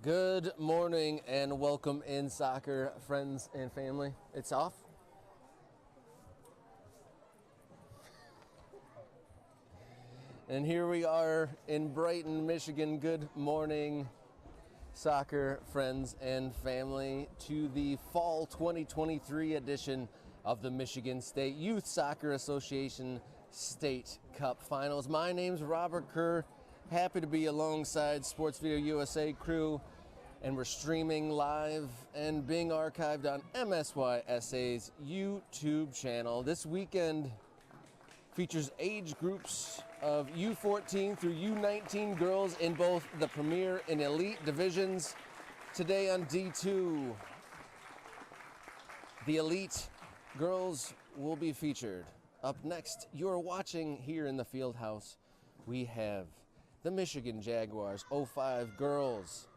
Good morning and welcome in soccer, friends and family. It's off. And here we are in Brighton, Michigan. Good morning, soccer, friends and family, to the fall 2023 edition of the Michigan State Youth Soccer Association State Cup Finals. My name's Robert Kerr. Happy to be alongside Sports Video USA crew, and we're streaming live and being archived on MSYSA's YouTube channel. This weekend features age groups of U14 through U19 girls in both the Premier and Elite divisions. Today on D2, the Elite girls will be featured. Up next, you're watching here in the field house, we have the Michigan Jaguars 05 girls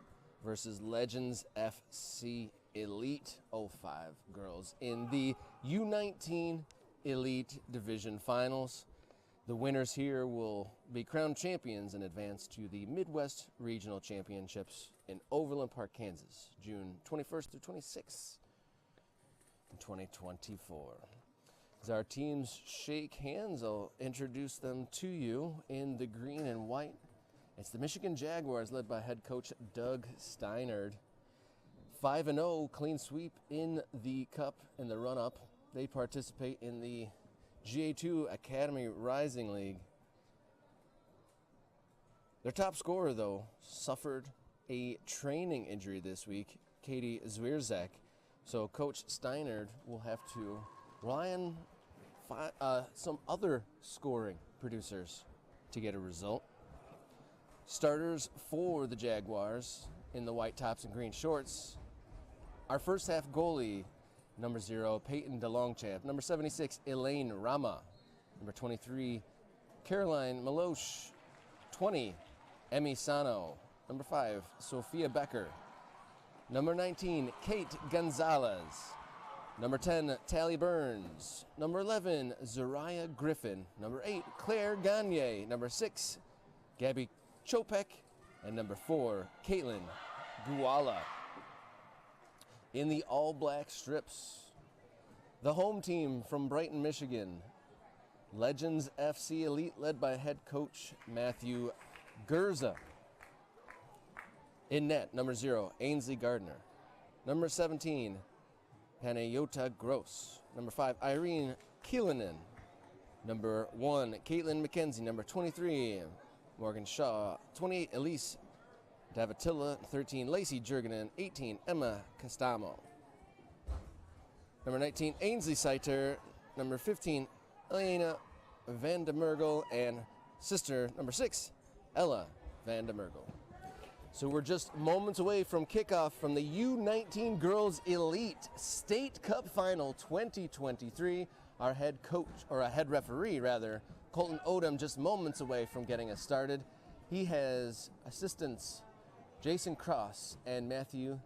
versus Legends FC Elite 05 girls in the U19 Elite Division Finals. The winners here will be crowned champions and advance to the Midwest Regional Championships in Overland Park, Kansas, June 21st through 26th in 2024. As our teams shake hands, I'll introduce them to you in the green and white. It's the Michigan Jaguars, led by head coach Doug Steinert. 5-0 clean sweep in the cup in the run-up. They participate in the GA2 Academy Rising League. Their top scorer, though, suffered a training injury this week, Katie Zwierzak. So Coach Steinert will have to rely on some other scoring producers to get a result. Starters for the Jaguars in the white tops and green shorts. Our first half goalie, number 0, Peyton DeLongchamp. Number 76, Elaine Rama. Number 23, Caroline Maloche. 20, Emmy Sano. Number 5, Sophia Becker. Number 19, Kate Gonzalez. Number 10, Tally Burns. Number 11, Zariah Griffin. Number 8, Claire Gagne. Number 6, Gabby Chopek. And number 4, Caitlin Guala. In the all-black strips, the home team from Brighton, Michigan, Legends FC Elite, led by head coach Matthew Gurza. In net, number 0, Ainsley Gardner. Number 17, Panayota Gross. Number 5, Irene Kielinen. Number 1, Caitlin McKenzie. Number 23, Morgan Shaw. 28, Elise Davatilla. 13, Lacey Jurgenin. 18, Emma Castamo. Number 19, Ainsley Seiter. Number 15, Elena Van de Mergel. And sister, number 6, Ella Van de Mergel. So we're just moments away from kickoff from the U19 Girls Elite State Cup Final 2023. Our head coach, or a head referee rather, Colton Odom, just moments away from getting us started. He has assistants Jason Cross and Matthew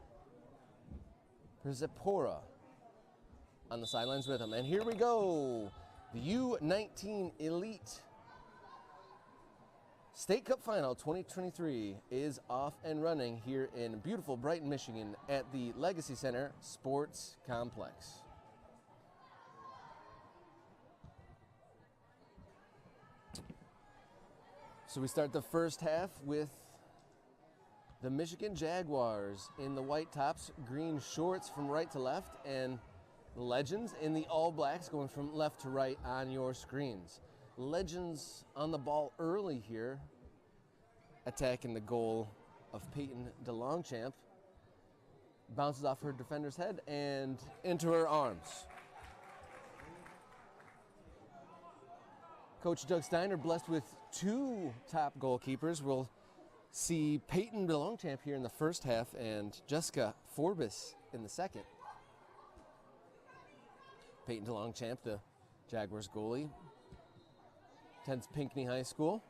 Perzepora on the sidelines with him. And here we go. The U19 Elite State Cup Final 2023 is off and running here in beautiful Brighton, Michigan at the Legacy Center Sports Complex. So we start the first half with the Michigan Jaguars in the white tops, green shorts from right to left, and Legends in the all blacks going from left to right on your screens. Legends on the ball early here, attacking the goal of Peyton DeLongchamp. Bounces off her defender's head and into her arms. Coach Doug Steinert, blessed with 2 top goalkeepers. We'll see Peyton DeLongchamp here in the first half and Jessica Forbes in the second. Peyton DeLongchamp, the Jaguars goalie, attends Pinckney High School.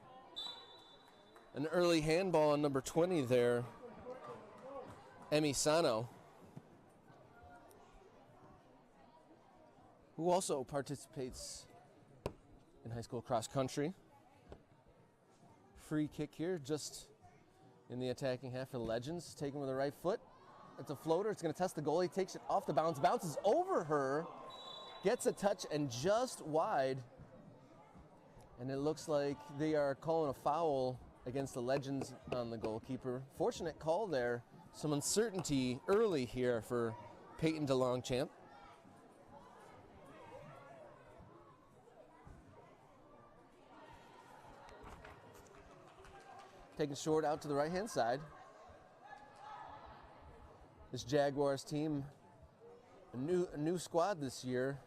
An early handball on number 20 there, Emmy Sano, who also participates in high school cross country. Free kick here, just in the attacking half for the Legends. Taken with the right foot. It's a floater. It's going to test the goalie. Takes it off the bounce. Bounces over her. Gets a touch and just wide. And it looks like they are calling a foul against the Legends on the goalkeeper. Fortunate call there. Some uncertainty early here for Peyton DeLongchamp. Taking short out to the right-hand side. This Jaguars team, a new squad this year.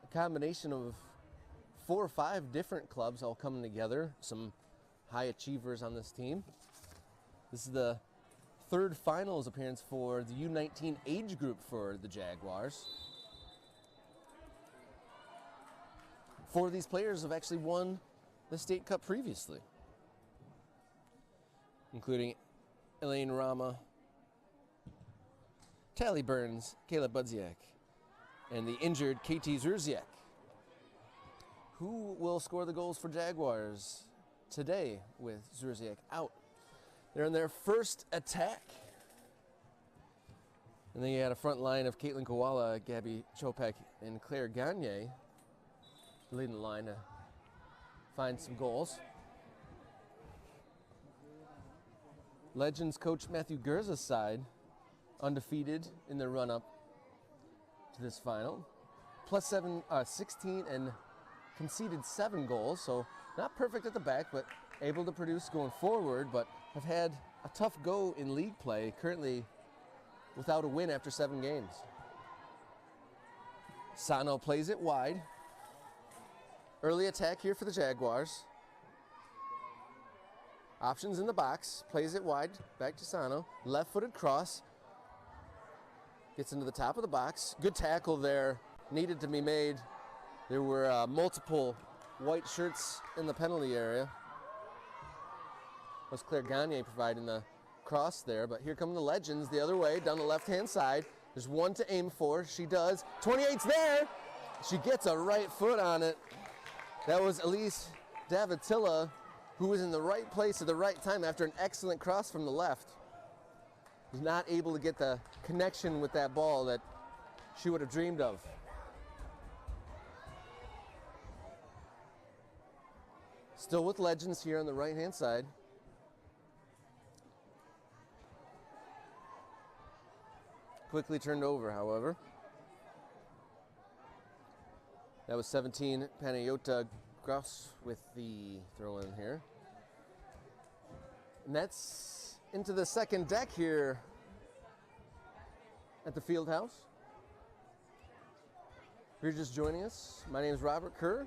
A combination of 4 or 5 different clubs all coming together. Some high achievers on this team. This is the 3rd finals appearance for the U19 age group for the Jaguars. 4 of these players have actually won the state cup previously, including Elaine Rama, Tally Burns, Caleb Budziak, and the injured KT Zurziak. Who will score the goals for Jaguars today with Zurziak out? They're in their first attack. And then you had a front line of Caitlin Koala, Gabby Chopek, and Claire Gagne leading the line to find some goals. Legends coach Matthew Gerza's side, undefeated in their run-up to this final. Plus 16 and conceded 7 goals, so not perfect at the back, but able to produce going forward, but have had a tough go in league play, currently without a win after 7 games. Sano plays it wide. Early attack here for the Jaguars. Options in the box, plays it wide, back to Sano. Left-footed cross. Gets into the top of the box. Good tackle there, needed to be made. There were multiple white shirts in the penalty area. That was Claire Gagne providing the cross there, but here come the Legends the other way, down the left-hand side. There's one to aim for, she does. 28's there! She gets a right foot on it. That was Elise Davidtilla, who was in the right place at the right time after an excellent cross from the left. Was not able to get the connection with that ball that she would have dreamed of. Still with Legends here on the right-hand side. Quickly turned over, however. That was 17, Panayota Gross with the throw in here. And that's into the second deck here at the field house. If you're just joining us, my name is Robert Kerr,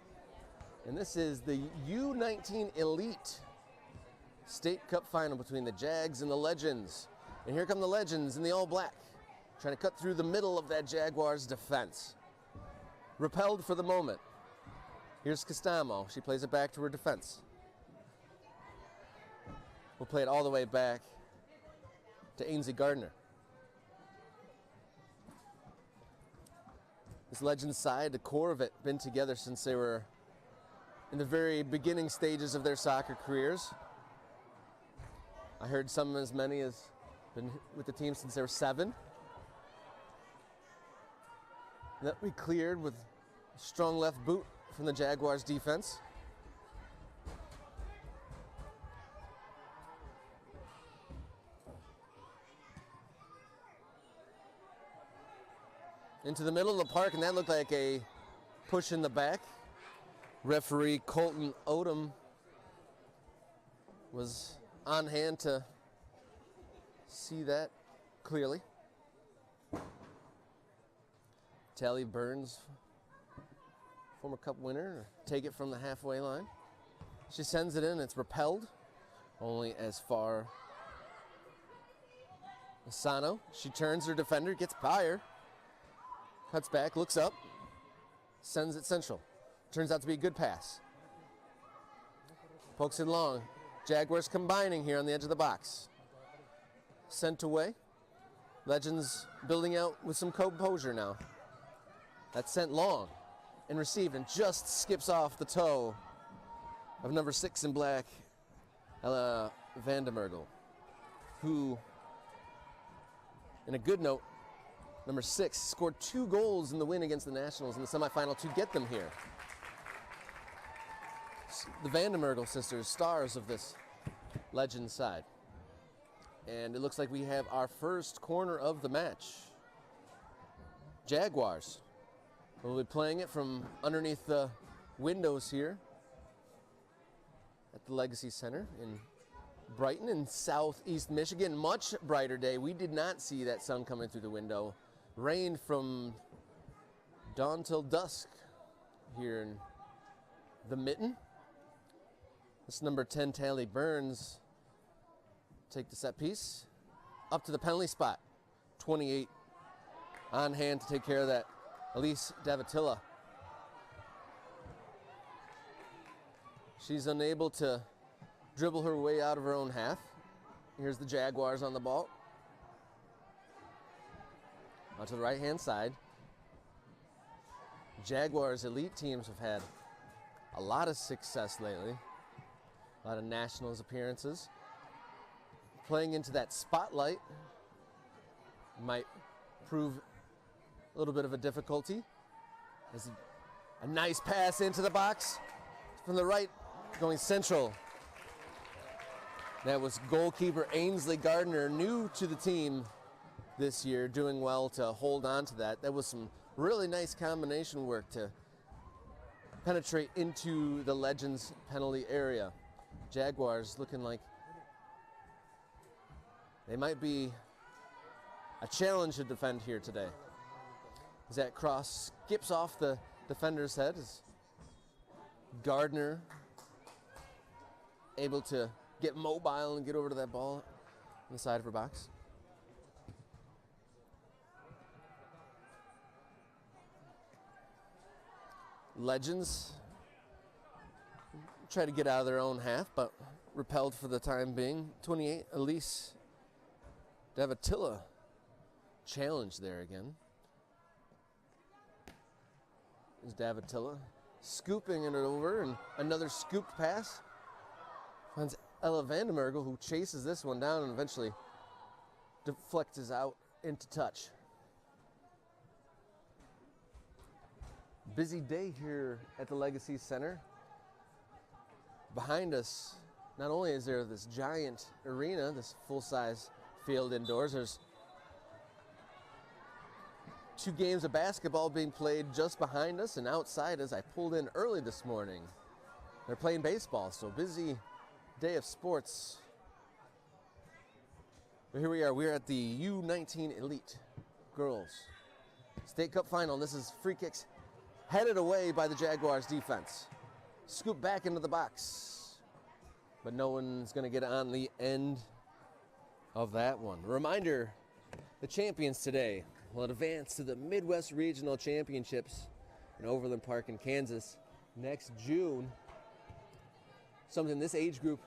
and this is the U19 Elite State Cup Final between the Jags and the Legends. And here come the Legends in the all black, trying to cut through the middle of that Jaguars defense. Repelled for the moment. Here's Castamo. She plays it back to her defense. We'll play it all the way back to Ainsley Gardner. This Legends side, the core of it, been together since they were in the very beginning stages of their soccer careers. I heard some as many as been with the team since they were 7. That we cleared with a strong left boot from the Jaguars defense. Into the middle of the park, and that looked like a push in the back. Referee Colton Odom was on hand to see that clearly. Tally Burns, former cup winner, take it from the halfway line. She sends it in, it's repelled, only as far as Sano. She turns her defender, gets by her, cuts back, looks up, sends it central. Turns out to be a good pass. Pokes it long. Jaguars combining here on the edge of the box. Sent away. Legends building out with some composure now. That's sent long and received and just skips off the toe of number 6 in black, Ella Vandemergel. who, in a good note, number 6, scored 2 goals in the win against the Nationals in the semifinal to get them here. The Vandermergel sisters, stars of this Legends side. And it looks like we have our first corner of the match. Jaguars will be playing it from underneath the windows here at the Legacy Center in Brighton in southeast Michigan. Much brighter day. We did not see that sun coming through the window. Rained from dawn till dusk here in the Mitten. This number 10, Tally Burns, take the set piece up to the penalty spot. 28 on hand to take care of that. Elise Davatilla. She's unable to dribble her way out of her own half. Here's the Jaguars on the ball. Out to the right-hand side. Jaguars elite teams have had a lot of success lately. A lot of Nationals appearances. Playing into that spotlight might prove a little bit of a difficulty. There's a nice pass into the box from the right, going central. That was goalkeeper Ainsley Gardner, new to the team this year, doing well to hold on to that. That was some really nice combination work to penetrate into the Legends penalty area. Jaguars looking like they might be a challenge to defend here today. As that cross skips off the defender's head, as Gardner able to get mobile and get over to that ball on the side of her box. Legends try to get out of their own half, but repelled for the time being. 28, Elise Davatilla, challenge there again. There's Davatilla scooping it over, and another scooped pass. Finds Ella Vandermergel, who chases this one down and eventually deflects out into touch. Busy day here at the Legacy Center. Behind us, not only is there this giant arena, this full-size field indoors, there's 2 games of basketball being played just behind us, and outside as I pulled in early this morning, they're playing baseball, so busy day of sports. But here we are, we're at the U19 Elite Girls State Cup Final. This is free kicks headed away by the Jaguars defense. Scoop back into the box, but no one's gonna get on the end of that one. Reminder, the champions today will advance to the Midwest Regional Championships in Overland Park in Kansas next June. Something this age group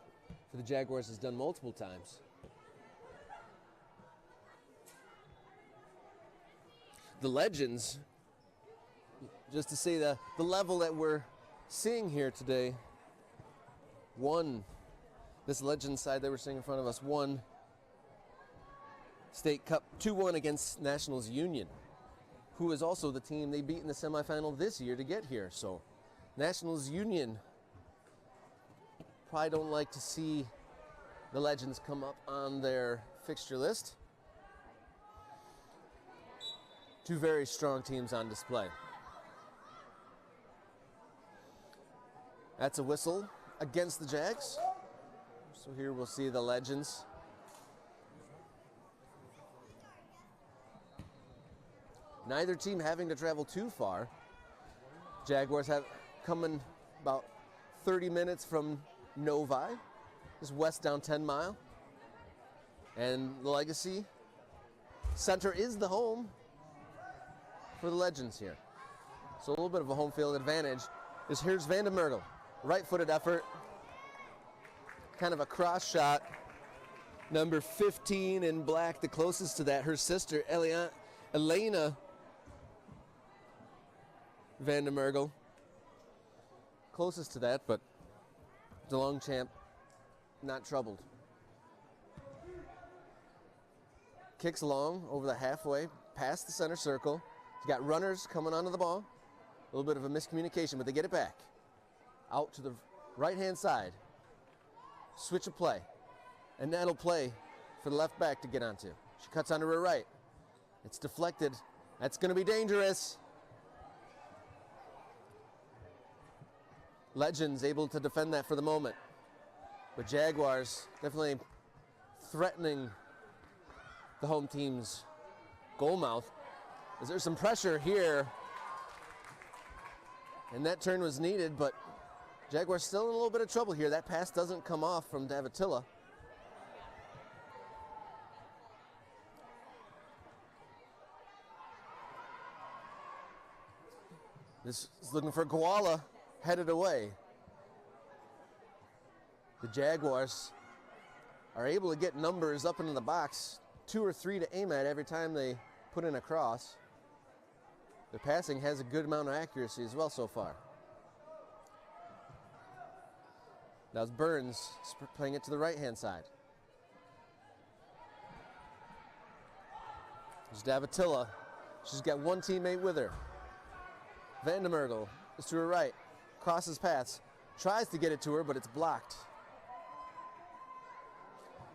for the Jaguars has done multiple times. The Legends, just to say the level that we're seeing here today, won, this Legends side that we're seeing in front of us, won State Cup 2-1 against Nationals Union, who is also the team they beat in the semifinal this year to get here. So Nationals Union probably don't like to see the Legends come up on their fixture list. 2 very strong teams on display. That's a whistle against the Jags. So here we'll see the Legends. Neither team having to travel too far. Jaguars have coming about 30 minutes from Novi, just west down 10 Mile. And the Legacy Center is the home for the Legends here. So a little bit of a home field advantage. Here's Vandermergel. Right-footed effort, kind of a cross shot. Number 15 in black, the closest to that, her sister, Elena Vandermergel. Closest to that, but the long champ not troubled. kicks long over the halfway, past the center circle. He's got runners coming onto the ball. A little bit of a miscommunication, but they get it back. Out to the right-hand side. Switch of play. And that'll play for the left back to get onto. She cuts onto her right. It's deflected. That's going to be dangerous. Legends able to defend that for the moment. But Jaguars definitely threatening the home team's goal mouth. Is there some pressure here? And that turn was needed, but Jaguars still in a little bit of trouble here. That pass doesn't come off from Davatilla. This is looking for Koala, headed away. The Jaguars are able to get numbers up into the box, 2 or 3 to aim at every time they put in a cross. Their passing has a good amount of accuracy as well so far. Now it's Burns playing it to the right-hand side. There's Davatilla. She's got one teammate with her. Vandermergel is to her right. Crosses pass. Tries to get it to her, but it's blocked.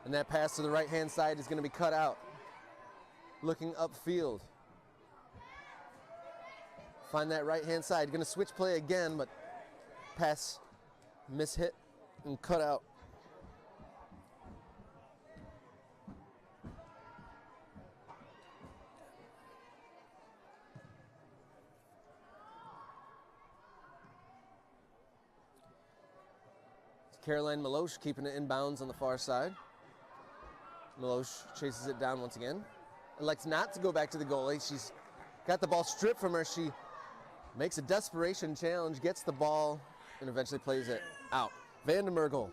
And that pass to the right-hand side is going to be cut out. Looking upfield. Find that right-hand side. Going to switch play again, but pass mishit and cut out. It's Caroline Milosh keeping it inbounds on the far side. Milosh chases it down once again. Elects not to go back to the goalie. She's got the ball stripped from her. She makes a desperation challenge, gets the ball, and eventually plays it out. Vandermergel.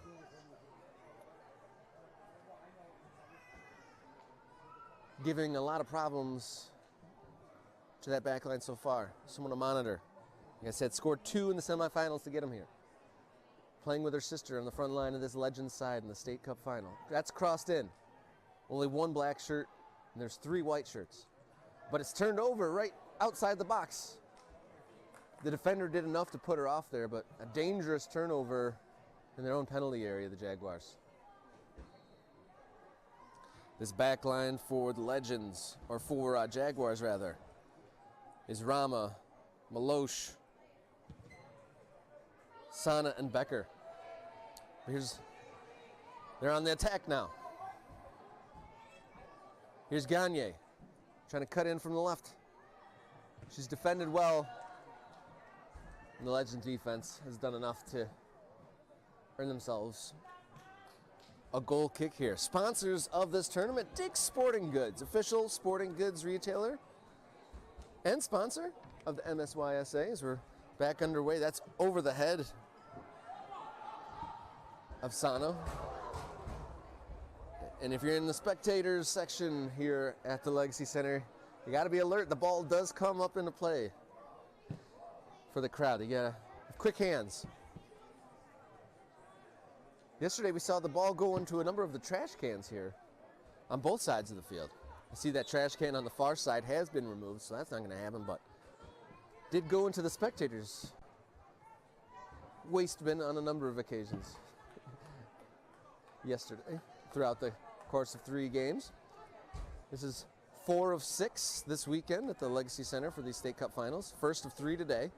Giving a lot of problems to that back line so far. Someone to monitor. Like I said, scored 2 in the semifinals to get him here. Playing with her sister on the front line of this Legends side in the State Cup final. That's crossed in. Only 1 black shirt, and there's 3 white shirts. But it's turned over right outside the box. The defender did enough to put her off there, but a dangerous turnover in their own penalty area, the Jaguars. This back line for the Legends, or for Jaguars rather, is Rama, Milosh, Sana, and Becker. They're on the attack now. Here's Gagne, trying to cut in from the left. She's defended well. And the Legends defense has done enough to earn themselves a goal kick here. Sponsors of this tournament, Dick's Sporting Goods, official sporting goods retailer and sponsor of the MSYSA as we're back underway. That's over the head of Sano. And if you're in the spectators section here at the Legacy Center, you got to be alert. The ball does come up into play for the crowd. You got to have quick hands. Yesterday we saw the ball go into a number of the trash cans here on both sides of the field. I see that trash can on the far side has been removed, so that's not going to happen, but did go into the spectators' waste bin on a number of occasions yesterday throughout the course of 3 games. This is 4 of 6 this weekend at the Legacy Center for these State Cup Finals. First of 3 today.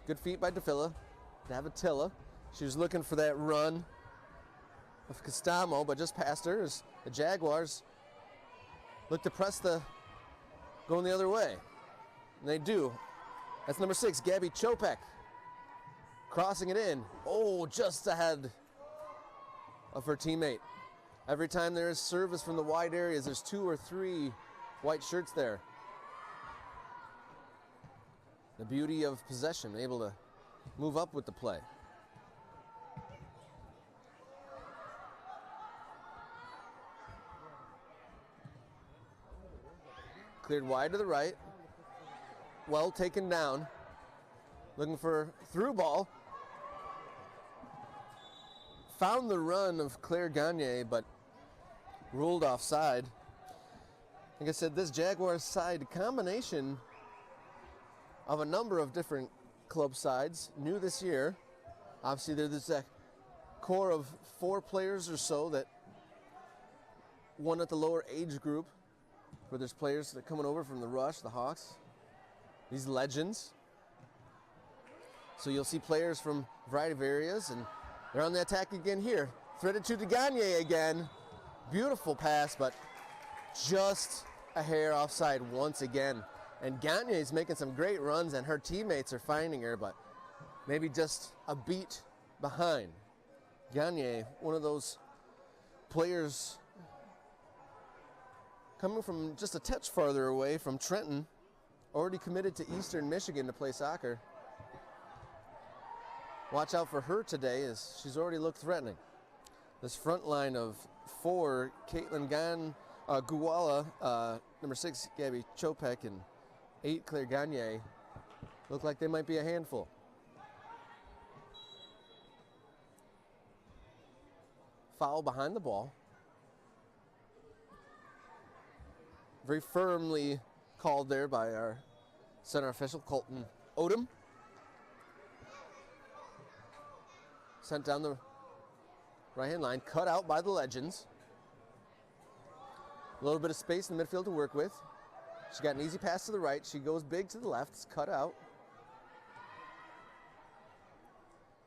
Good feet by Davatilla. She was looking for that run of Costamo, but just past her as the Jaguars look to press going the other way. And they do. That's number 6, Gabby Chopek. Crossing it in. Oh, just ahead of her teammate. Every time there is service from the wide areas, there's 2 or 3 white shirts there. The beauty of possession, able to move up with the play. Cleared wide to the right. Well taken down. Looking for through ball. Found the run of Claire Gagne, but ruled offside. Like I said, this Jaguars side combination of a number of different club sides, new this year. Obviously, there's a core of 4 players or so that one at the lower age group, where there's players that are coming over from the Rush, the Hawks, these legends. So you'll see players from a variety of areas, and they're on the attack again here. Threaded to Gagne again. Beautiful pass, but just a hair offside once again. And Gagne is making some great runs, and her teammates are finding her, but maybe just a beat behind. Gagne, one of those players coming from just a touch farther away from Trenton, already committed to Eastern Michigan to play soccer. Watch out for her today, as she's already looked threatening. This front line of 4, Caitlin Guala, number 6, Gabby Chopek, and 8, Claire Gagne, look like they might be a handful. Foul behind the ball. Very firmly called there by our center official, Colton Odom. Sent down the right-hand line, cut out by the Legends. A little bit of space in the midfield to work with. She got an easy pass to the right. She goes big to the left. It's cut out.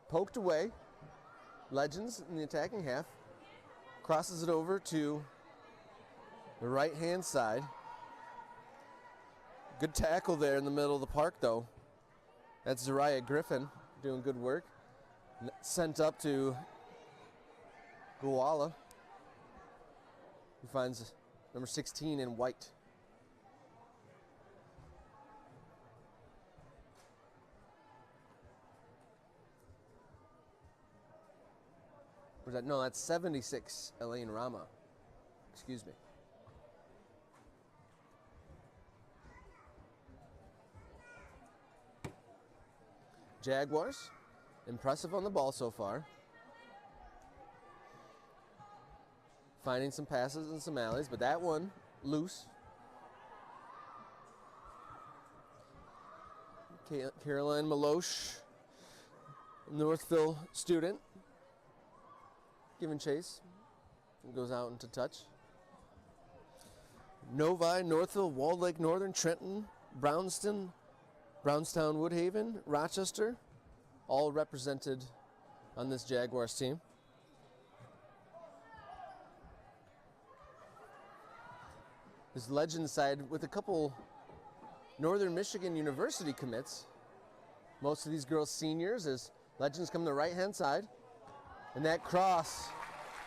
Poked away. Legends in the attacking half. Crosses it over to the right-hand side. Good tackle there in the middle of the park, though. That's Zariah Griffin doing good work. Sent up to Guala, who finds number 16 in white. No, that's 76, Elaine Rama. Excuse me. Jaguars, impressive on the ball so far. Finding some passes and some alleys, but that one loose. Caroline Maloche, Northville student, giving chase. Goes out into touch. Novi, Northville, Walled Lake Northern, Trenton, Brownstown, Woodhaven, Rochester, all represented on this Jaguars team. This Legends side with a couple Northern Michigan University commits. Most of these girls seniors, as Legends come to the right-hand side. And that cross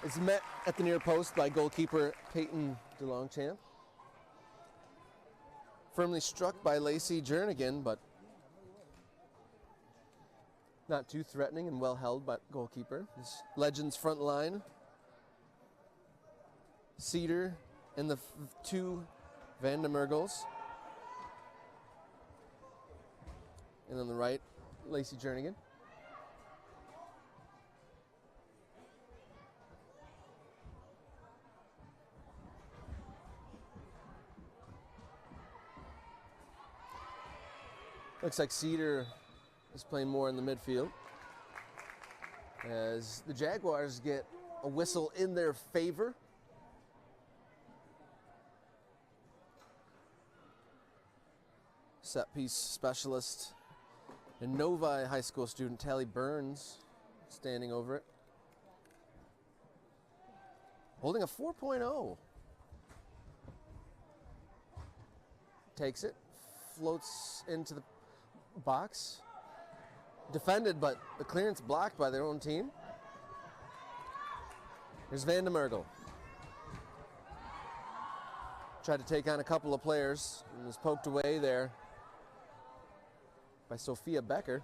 is met at the near post by goalkeeper Peyton DeLongchamp. Firmly struck by Lacey Jernigan, but not too threatening and well held by goalkeeper. This Legends front line. Cedar and the 2 Vandemergels. And on the right, Lacey Jernigan. Looks like Cedar is playing more in the midfield, as the Jaguars get a whistle in their favor. Set piece specialist and Novi High School student Tally Burns standing over it. Holding a 4.0. Takes it, floats into the box. Defended, but the clearance blocked by their own team. Here's Vandemergel. Tried to take on a couple of players and was poked away there by Sophia Becker.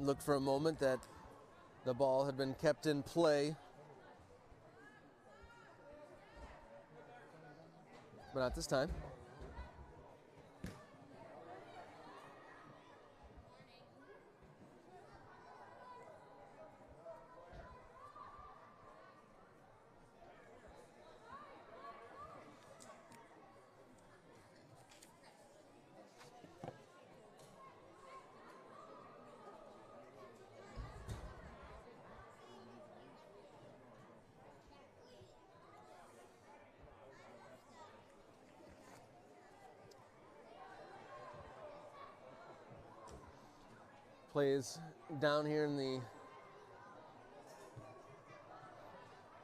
Looked for a moment that the ball had been kept in play. but not this time. Plays down here in the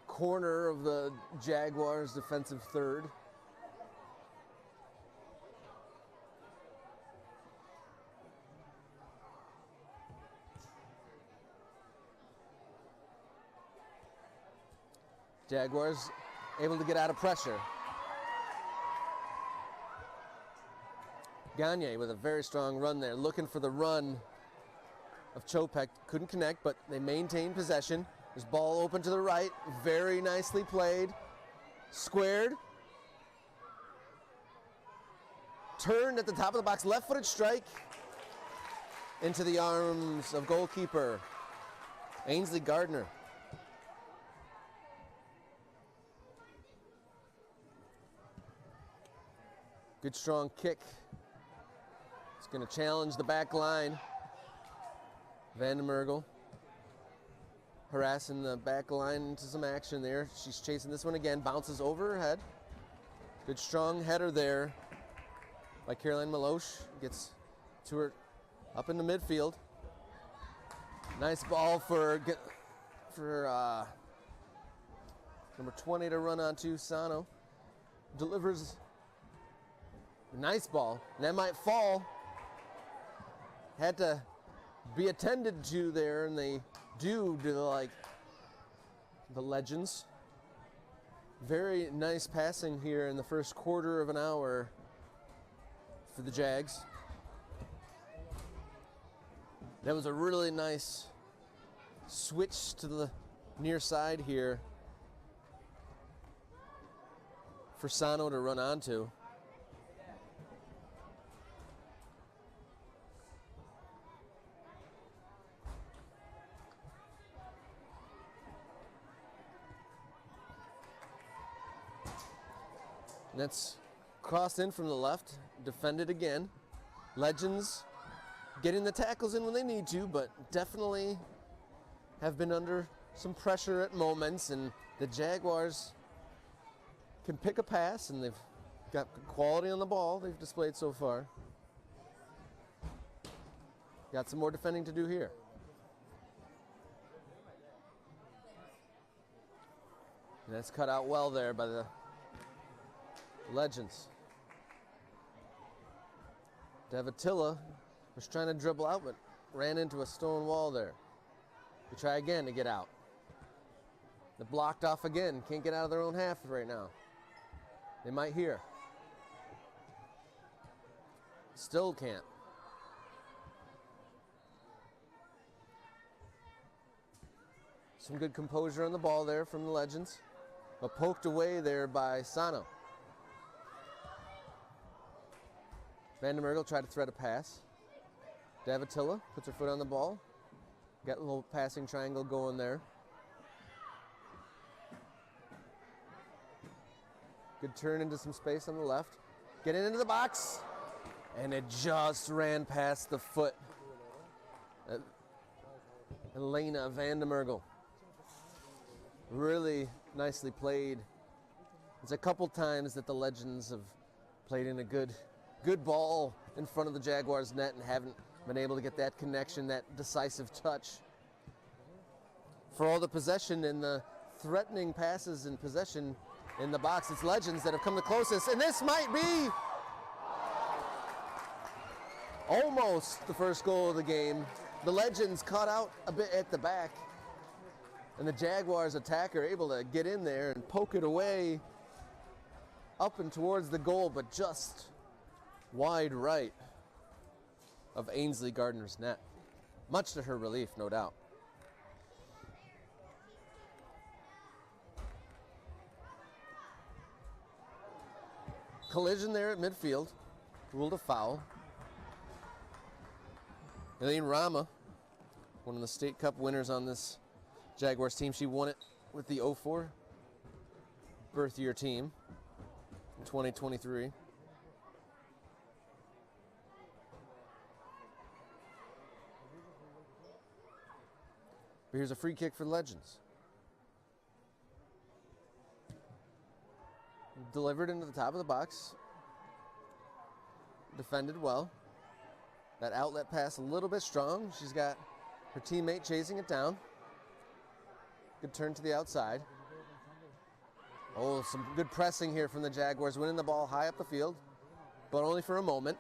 corner of the Jaguars' defensive third. Jaguars able to get out of pressure. Gagne with a very strong run there, looking for the run of Chopek. Couldn't connect, but they maintain possession. There's ball open to the right, very nicely played. Squared. Turned at the top of the box, left-footed strike into the arms of goalkeeper Ainsley Gardner. Good strong kick. It's going to challenge the back line. Vandenmergel harassing the back line into some action there. She's chasing this one again, bounces over her head. Good strong header there by Caroline Maloche. Gets to her up in the midfield. Nice ball for number 20 to run onto. Sano delivers a nice ball. And that might fall. Had to be attended to there, and they do like the Legends. Very nice passing here in the first quarter of an hour for the Jags. That was a really nice switch to the near side here for Sano to run onto. And that's crossed in from the left, defended again. Legends getting the tackles in when they need to, but definitely have been under some pressure at moments, and the Jaguars can pick a pass, and they've got quality on the ball they've displayed so far. Got some more defending to do here. And that's cut out well there by the Legends. Davatilla was trying to dribble out, but ran into a stone wall there. We try again to get out. They're blocked off again. Can't get out of their own half right now. They might here. Still can't. Some good composure on the ball there from the Legends, but poked away there by Sano. Vandenmergel tried to thread a pass. Davatilla puts her foot on the ball. Got a little passing triangle going there. Good turn into some space on the left. Getting into the box. And it just ran past the foot. Elena Vandenmergel. Really nicely played. It's a couple times that the Legends have played in a good ball in front of the Jaguars net and haven't been able to get that connection, that decisive touch. For all the possession and the threatening passes and possession in the box, it's Legends that have come the closest, and this might be almost the first goal of the game. The Legends caught out a bit at the back, and the Jaguars attacker able to get in there and poke it away up and towards the goal, but just wide right of Ainsley Gardner's net. Much to her relief, no doubt. collision there at midfield. Ruled a foul. Elaine Rama, one of the State Cup winners on this Jaguars team. She won it with the 04 birth year team in 2023. But here's a free kick for the Legends. Delivered into the top of the box. Defended well. That outlet pass a little bit strong. She's got her teammate chasing it down. Good turn to the outside. Oh, some good pressing here from the Jaguars, winning the ball high up the field, but only for a moment.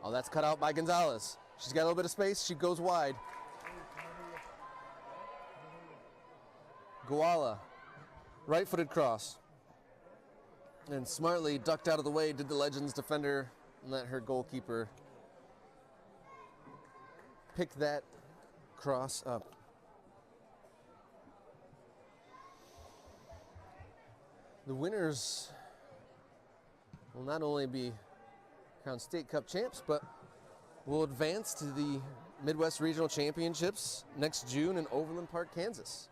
Oh, that's cut out by Gonzalez. She's got a little bit of space. She goes wide. Goala, right-footed cross. And smartly ducked out of the way did the Legends defender and let her goalkeeper pick that cross up. The winners will not only be crowned State Cup champs, but will advance to the Midwest Regional Championships next June in Overland Park, Kansas.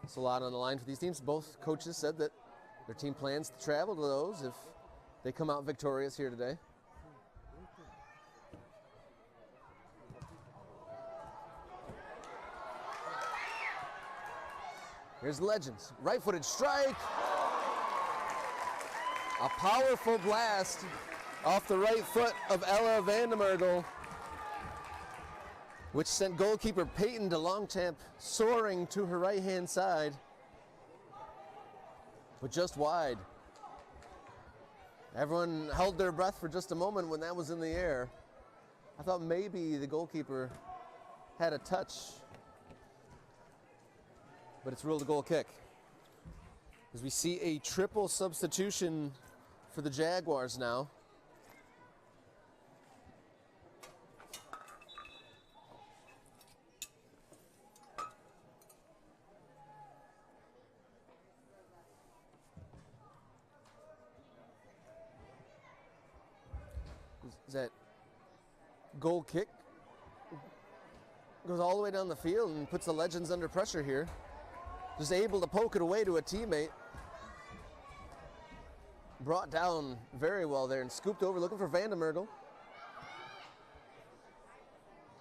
It's a lot on the line for these teams. Both coaches said that their team plans to travel to those if they come out victorious here today. Here's the Legends. Right-footed strike. A powerful blast off the right foot of Ella Vandemergel, which sent goalkeeper Peyton DeLongchamp soaring to her right-hand side, but just wide. Everyone held their breath for just a moment when that was in the air. I thought maybe the goalkeeper had a touch, but it's ruled a goal kick. As we see a triple substitution for the Jaguars now. That goal kick goes all the way down the field and puts the Legends under pressure here. Just able to poke it away to a teammate. Brought down very well there and scooped over, looking for Vandemergel.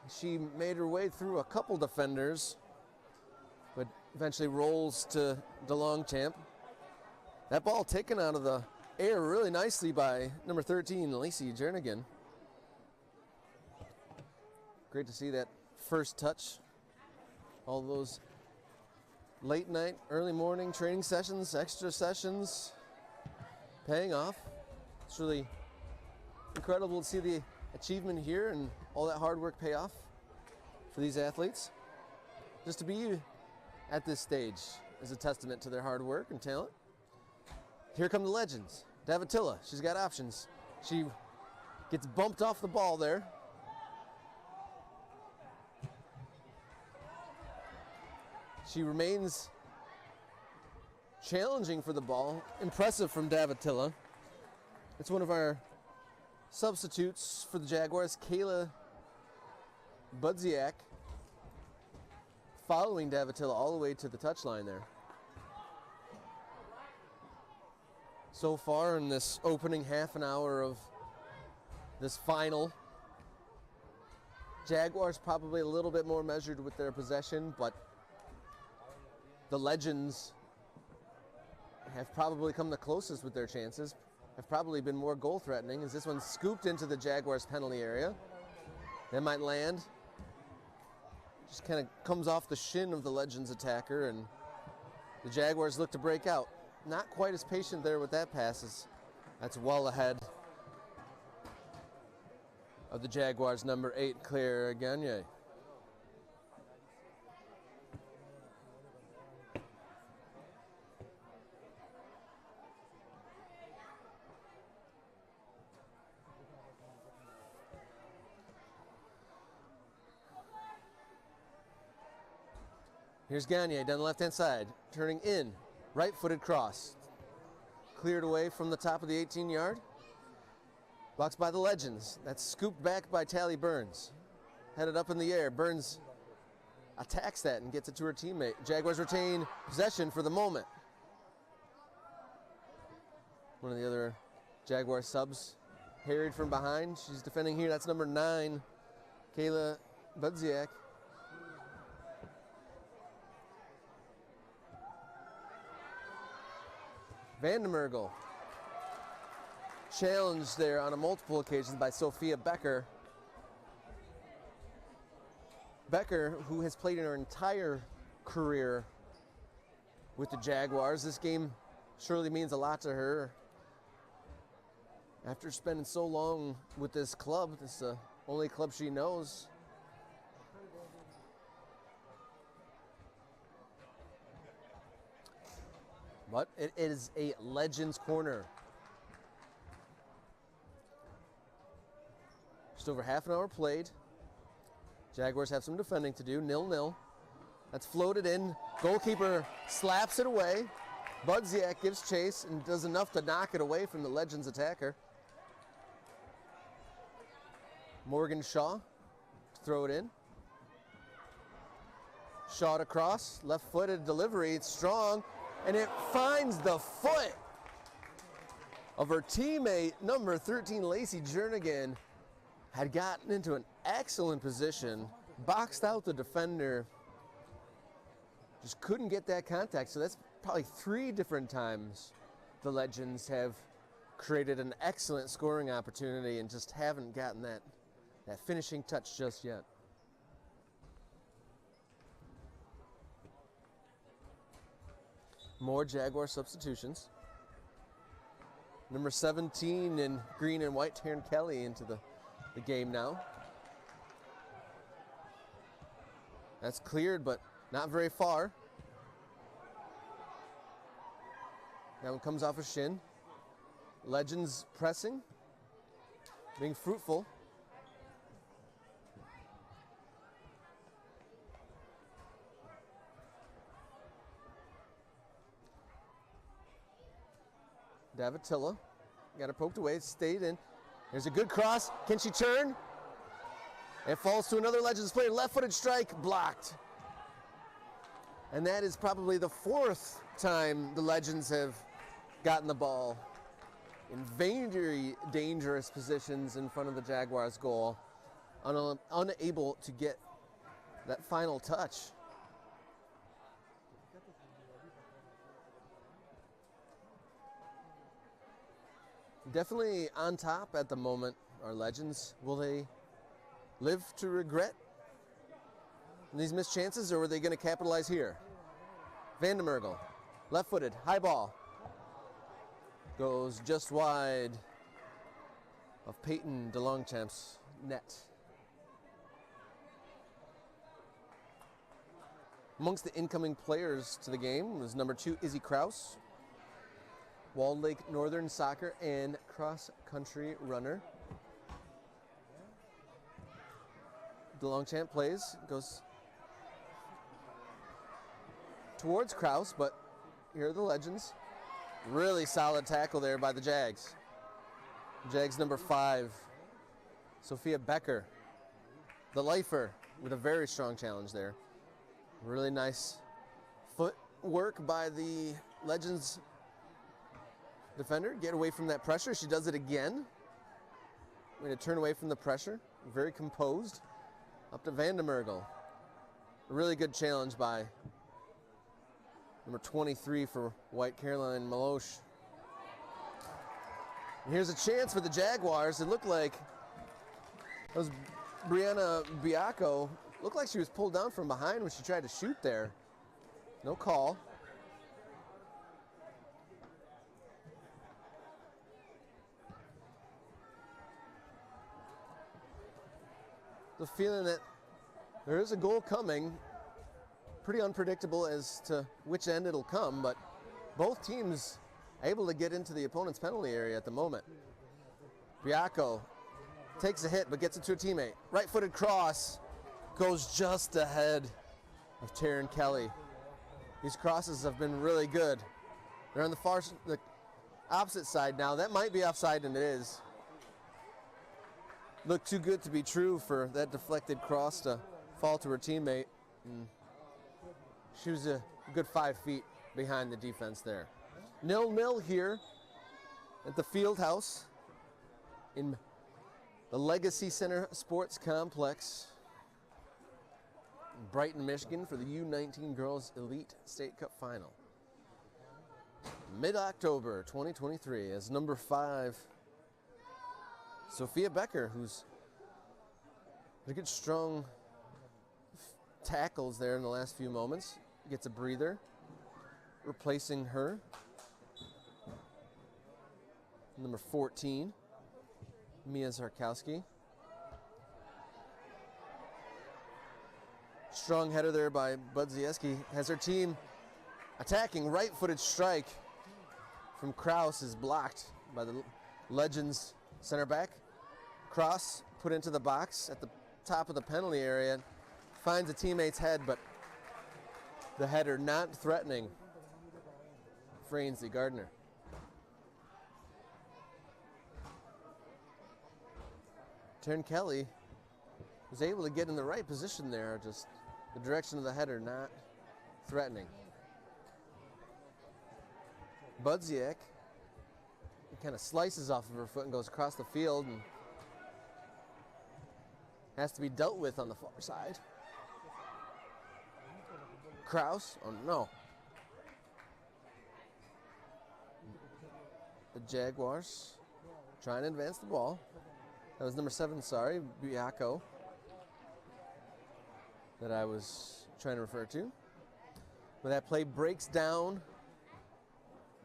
She made her way through a couple defenders, but eventually rolls to DeLongchamp. That ball taken out of the air really nicely by number 13, Lacey Jernigan. Great to see that first touch. All those late night, early morning training sessions, extra sessions, paying off. It's really incredible to see the achievement here and all that hard work pay off for these athletes. Just to be at this stage is a testament to their hard work and talent. Here come the Legends. Davatilla, she's got options. She gets bumped off the ball there. She remains challenging for the ball. Impressive from Davatilla. It's one of our substitutes for the Jaguars, Kayla Budziak, following Davatilla all the way to the touchline there. So far in this opening half an hour of this final, Jaguars probably a little bit more measured with their possession, but the Legends have probably come the closest with their chances, have probably been more goal threatening as this one scooped into the Jaguars penalty area. That might land. Just kind of comes off the shin of the Legends attacker, and the Jaguars look to break out. Not quite as patient there with that pass. That's well ahead of the Jaguars' number 8, Claire Gagne. Here's Gagne down the left-hand side, turning in, right-footed cross. cleared away from the top of the 18-yard. Blocked by the Legends. That's scooped back by Tally Burns. Headed up in the air. Burns attacks that and gets it to her teammate. Jaguars retain possession for the moment. One of the other Jaguar subs harried from behind. She's defending here. That's number 9, Kayla Budziak. Vandermergel challenged there on a multiple occasions by Sophia Becker. Becker, who has played in her entire career with the Jaguars. This game surely means a lot to her. After spending so long with this club, this is the only club she knows. But it is a Legends corner. Just over half an hour played. Jaguars have some defending to do, 0-0. That's floated in. Goalkeeper slaps it away. Budziak gives chase and does enough to knock it away from the Legends attacker. Morgan Shaw to throw it in. Shot across, left-footed delivery, it's strong, and it finds the foot of her teammate, number 13, Lacey Jernigan. Had gotten into an excellent position, boxed out the defender, just couldn't get that contact. So that's probably 3 different times the Legends have created an excellent scoring opportunity and just haven't gotten that finishing touch just yet. More Jaguar substitutions. Number 17 in green and white, Taryn Kelly into the game now. That's cleared, but not very far. That one comes off a shin. Legends pressing, being fruitful. Davatilla got her poked away, stayed in. There's a good cross. Can she turn? It falls to another Legends player. Left-footed strike, blocked. And that is probably the 4th time the Legends have gotten the ball in very dangerous positions in front of the Jaguars' goal, unable to get that final touch. Definitely on top at the moment, our Legends. Will they live to regret these missed chances, or are they going to capitalize here? Vandermergel, left-footed, high ball. Goes just wide of Peyton DeLongchamp's net. Amongst the incoming players to the game was number 2, Izzy Kraus, Walled Lake Northern soccer and cross-country runner. DeLongchamp plays, goes towards Kraus, but here are the Legends. Really solid tackle there by the Jags. Jags number 5, Sophia Becker, the lifer, with a very strong challenge there. Really nice footwork by the Legends defender. Get away from that pressure. She does it again. Going to turn away from the pressure. Very composed. Up to Vandermergel. A really good challenge by number 23 for White, Caroline Maloche. And here's a chance for the Jaguars. It looked like it was Brianna Biacco. Looked like she was pulled down from behind when she tried to shoot there. No call. The feeling that there is a goal coming. Pretty unpredictable as to which end it'll come, but both teams able to get into the opponent's penalty area at the moment. Biacco takes a hit but gets it to a teammate. Right-footed cross goes just ahead of Taryn Kelly. These crosses have been really good. They're on the opposite side now. That might be offside, and it is. Looked too good to be true for that deflected cross to fall to her teammate. And she was a good 5 feet behind the defense there. 0-0 here at the field house in the Legacy Center Sports Complex in Brighton, Michigan for the U19 Girls Elite State Cup Final. Mid-October 2023 as number 5, Sophia Becker, who's a good strong tackles there in the last few moments, gets a breather, replacing her. Number 14, Mia Zarkowski. Strong header there by Budzieski. Has her team attacking. Right-footed strike from Kraus is blocked by the Legends center back. Cross put into the box at the top of the penalty area. Finds a teammate's head, but the header not threatening for Ainsley Gardner. Taryn Kelly was able to get in the right position there, just the direction of the header not threatening. Budziak kind of slices off of her foot and goes across the field and has to be dealt with on the far side. Kraus, oh no. The Jaguars trying to advance the ball. That was number 7, sorry, Biako, that I was trying to refer to. But that play breaks down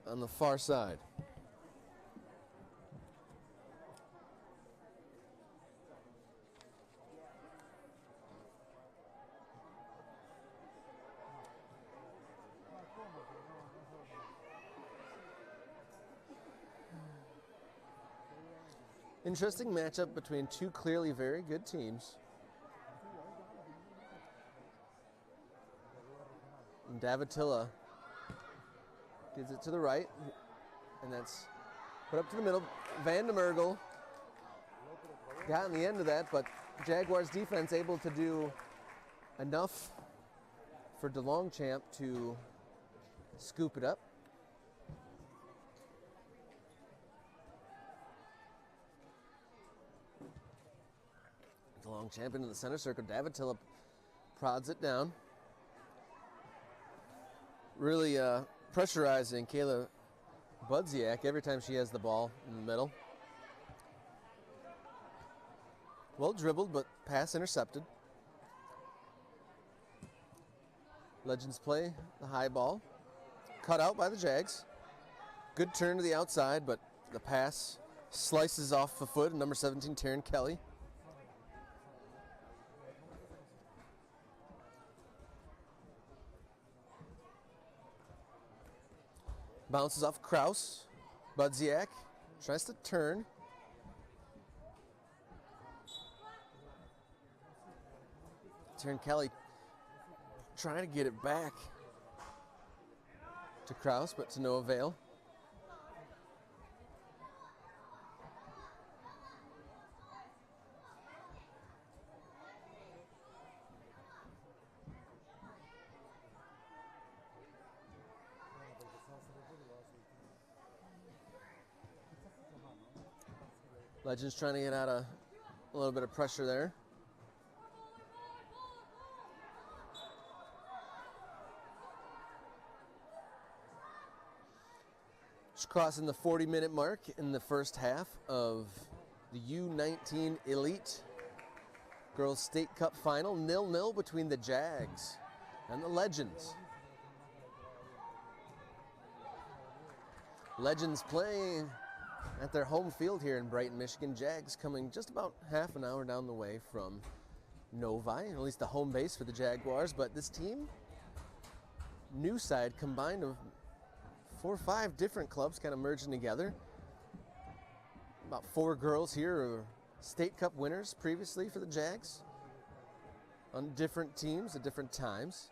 on the far side. Interesting matchup between two clearly very good teams. And Davatilla gives it to the right, and that's put up to the middle. Van de Mergel got in the end of that, but Jaguars defense able to do enough for DeLongchamp to scoop it up. DeLongchamp into the center circle. Davatilla prods it down. Really pressurizing Kayla Budziak every time she has the ball in the middle. Well dribbled, but pass intercepted. Legends play the high ball. Cut out by the Jags. Good turn to the outside, but the pass slices off the foot of number 17, Taryn Kelly. Bounces off Kraus. Budziak tries to turn. Taryn Kelly trying to get it back to Kraus, but to no avail. Legends trying to get out a little bit of pressure there. Just crossing the 40-minute mark in the first half of the U19 Elite Girls State Cup Final. 0-0 between the Jags and the Legends. Legends playing at their home field here in Brighton, Michigan. Jags coming just about half an hour down the way from Novi, at least the home base for the Jaguars. But this team, new side, combined of 4 or 5 different clubs kind of merging together. About 4 girls here are State Cup winners previously for the Jags on different teams at different times.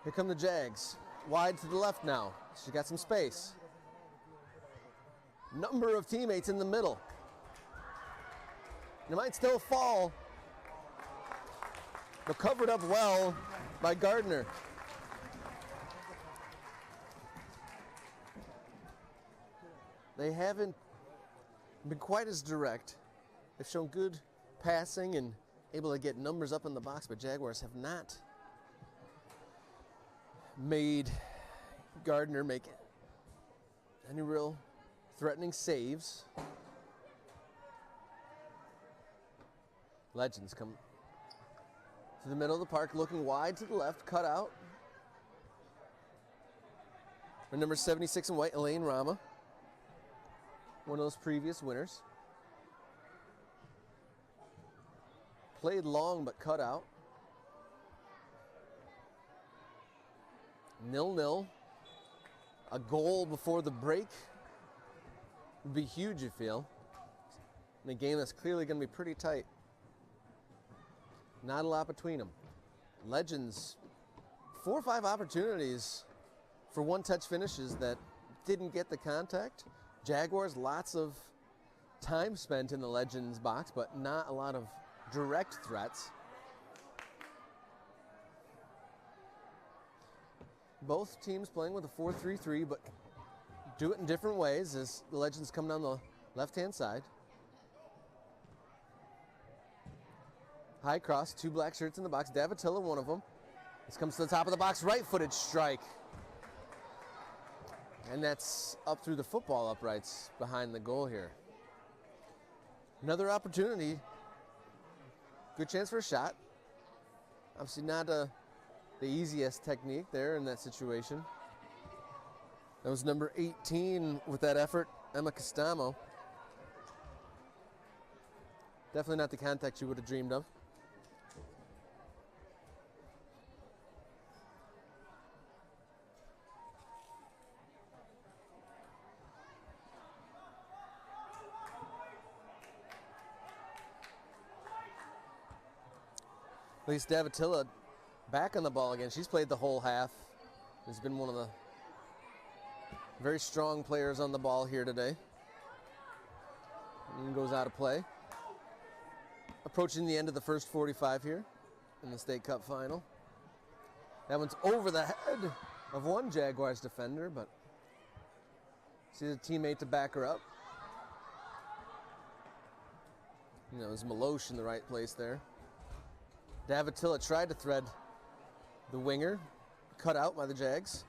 Here come the Jags. wide to the left now. She got some space. Number of teammates in the middle. It might still fall, but covered up well by Gardner. They haven't been quite as direct. They've shown good passing and able to get numbers up in the box, but Jaguars have not made Gardner make any real threatening saves. Legends come to the middle of the park, looking wide to the left, cut out. For number 76 in white, Elaine Rama, one of those previous winners. Played long but cut out. 0-0. A goal before the break would be huge, you feel, in a game that's clearly going to be pretty tight. Not a lot between them. Legends, 4 or 5 opportunities for one-touch finishes that didn't get the contact. Jaguars, lots of time spent in the Legends box, but not a lot of direct threats. Both teams playing with a 4-3-3, but do it in different ways as the Legends come down the left-hand side. High cross, 2 black shirts in the box. Davatilla, one of them. This comes to the top of the box, right-footed strike. And that's up through the football uprights behind the goal here. Another opportunity. Good chance for a shot. Obviously not the easiest technique there in that situation. That was number 18 with that effort, Emma Costamo. Definitely not the contact you would have dreamed of. At least Davatilla back on the ball again. She's played the whole half. Has been one of the very strong players on the ball here today. And goes out of play. Approaching the end of the first 45 here in the State Cup final. That one's over the head of one Jaguars defender, but sees a teammate to back her up. You know, there's Maloche in the right place there. Davatilla tried to thread the winger, cut out by the Jags.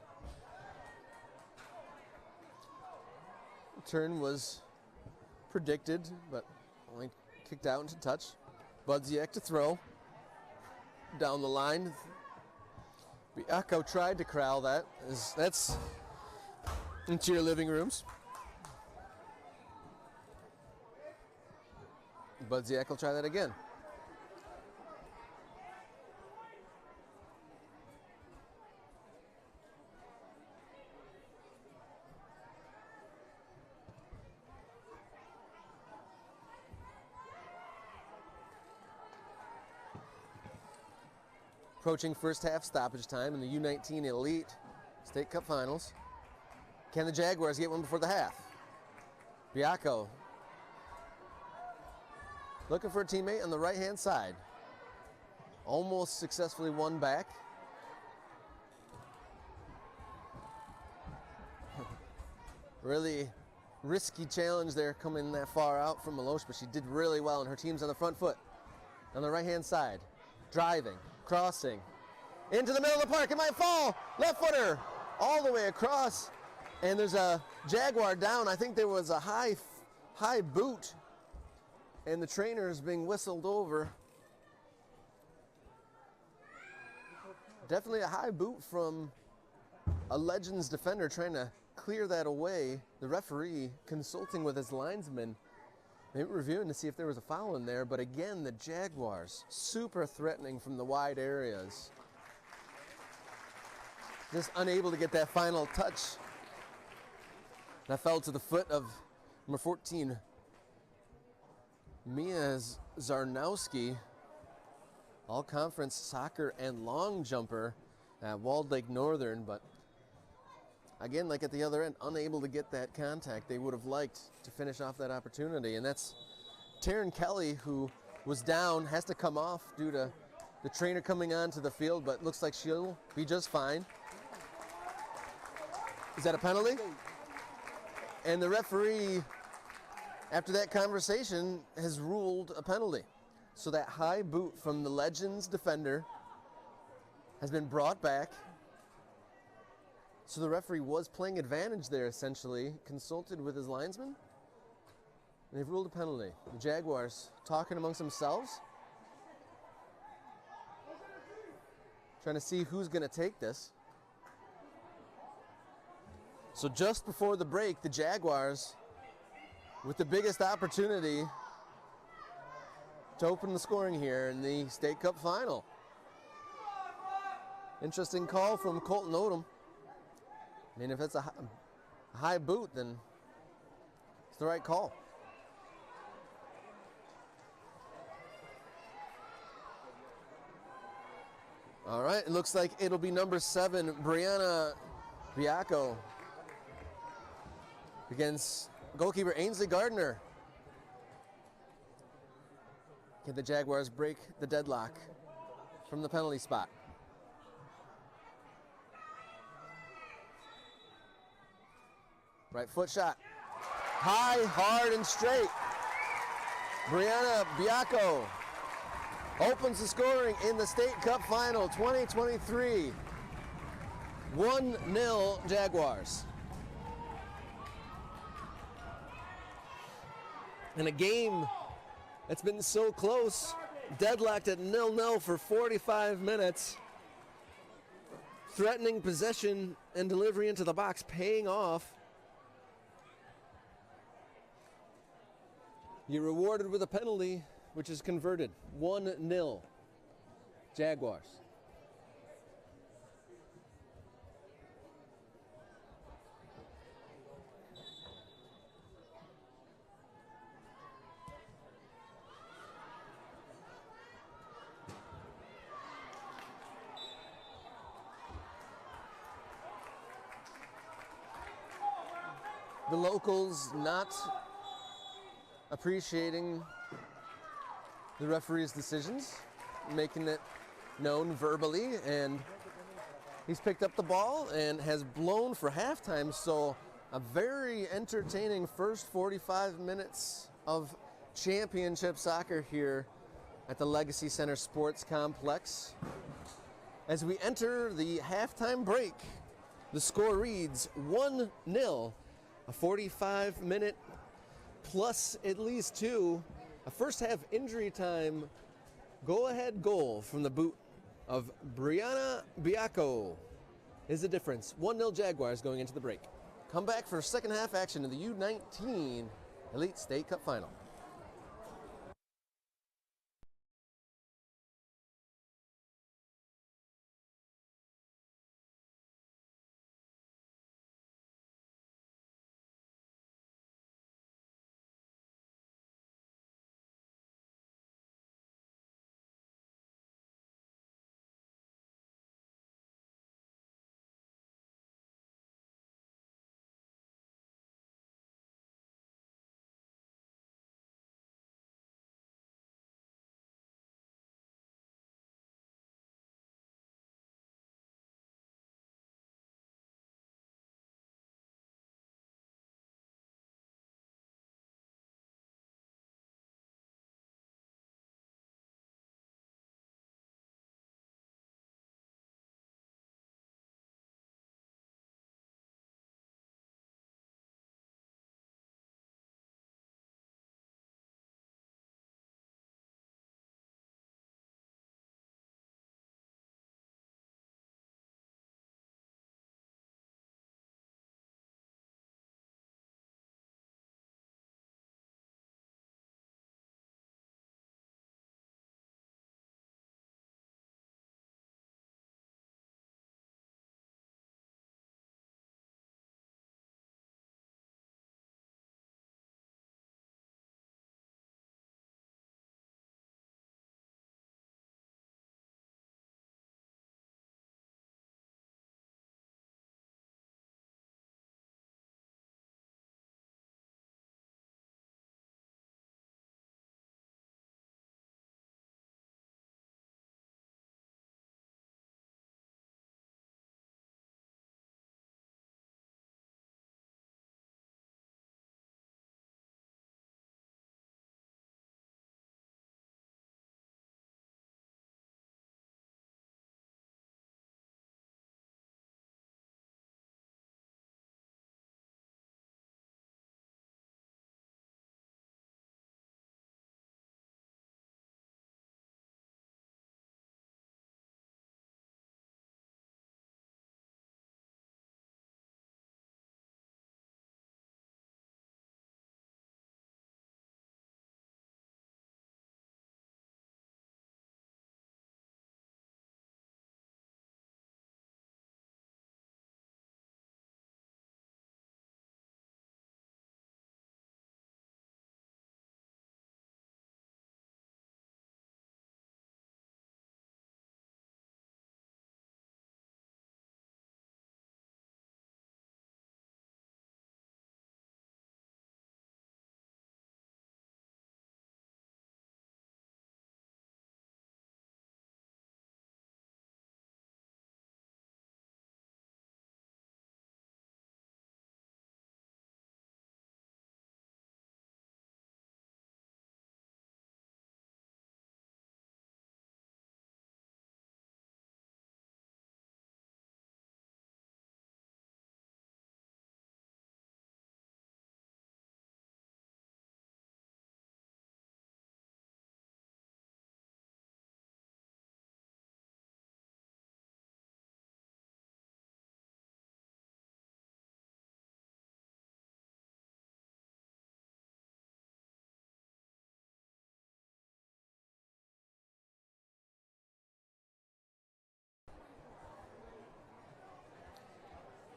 Turn was predicted, but only kicked out into touch. Budziak to throw. Down the line. Biako tried to corral that. That's into your living rooms. Budziak will try that again. Approaching first half stoppage time in the U19 Elite State Cup Finals. Can the Jaguars get one before the half? Biako looking for a teammate on the right-hand side. Almost successfully won back. Really risky challenge there coming that far out from Maloche, but she did really well, and her team's on the front foot. On the right-hand side, driving. Crossing into the middle of the park. It might fall. Left footer all the way across. And there's a Jaguar down. I think there was a high boot. And the trainer is being whistled over. Definitely a high boot from a Legends defender trying to clear that away. The referee consulting with his linesman. Maybe reviewing to see if there was a foul in there, but again, the Jaguars, super threatening from the wide areas. Just unable to get that final touch. That fell to the foot of number 14, Mia Zarnowski, all-conference soccer and long jumper at Walled Lake Northern, but again, like at the other end, unable to get that contact they would have liked to finish off that opportunity. And that's Taryn Kelly, who was down, has to come off due to the trainer coming onto the field, but looks like she'll be just fine. Is that a penalty? And the referee, after that conversation, has ruled a penalty. So that high boot from the Legends defender has been brought back. So the referee was playing advantage there, essentially, consulted with his linesman. And they've ruled a penalty. The Jaguars talking amongst themselves, trying to see who's going to take this. So just before the break, the Jaguars with the biggest opportunity to open the scoring here in the State Cup final. Interesting call from Colton Odom. I mean, if it's a high boot, then it's the right call. All right, it looks like it'll be number 7, Brianna Biacco, against goalkeeper Ainsley Gardner. Can the Jaguars break the deadlock from the penalty spot? Right foot shot. High, hard, and straight. Brianna Biacco opens the scoring in the State Cup Final 2023. 1-0 Jaguars. In a game that's been so close, deadlocked at 0-0 for 45 minutes. Threatening possession and delivery into the box, paying off. You're rewarded with a penalty, which is converted. 1-0 Jaguars. The locals not appreciating the referee's decisions, making it known verbally, and he's picked up the ball and has blown for halftime. So a very entertaining first 45 minutes of championship soccer here at the Legacy Center Sports Complex. As we enter the halftime break, the score reads 1-0, a 45-minute plus at least 2, a first half injury time go-ahead goal from the boot of Brianna Biacco is the difference. 1-0 Jaguars going into the break. Come back for second half action in the U19 Elite State Cup Final.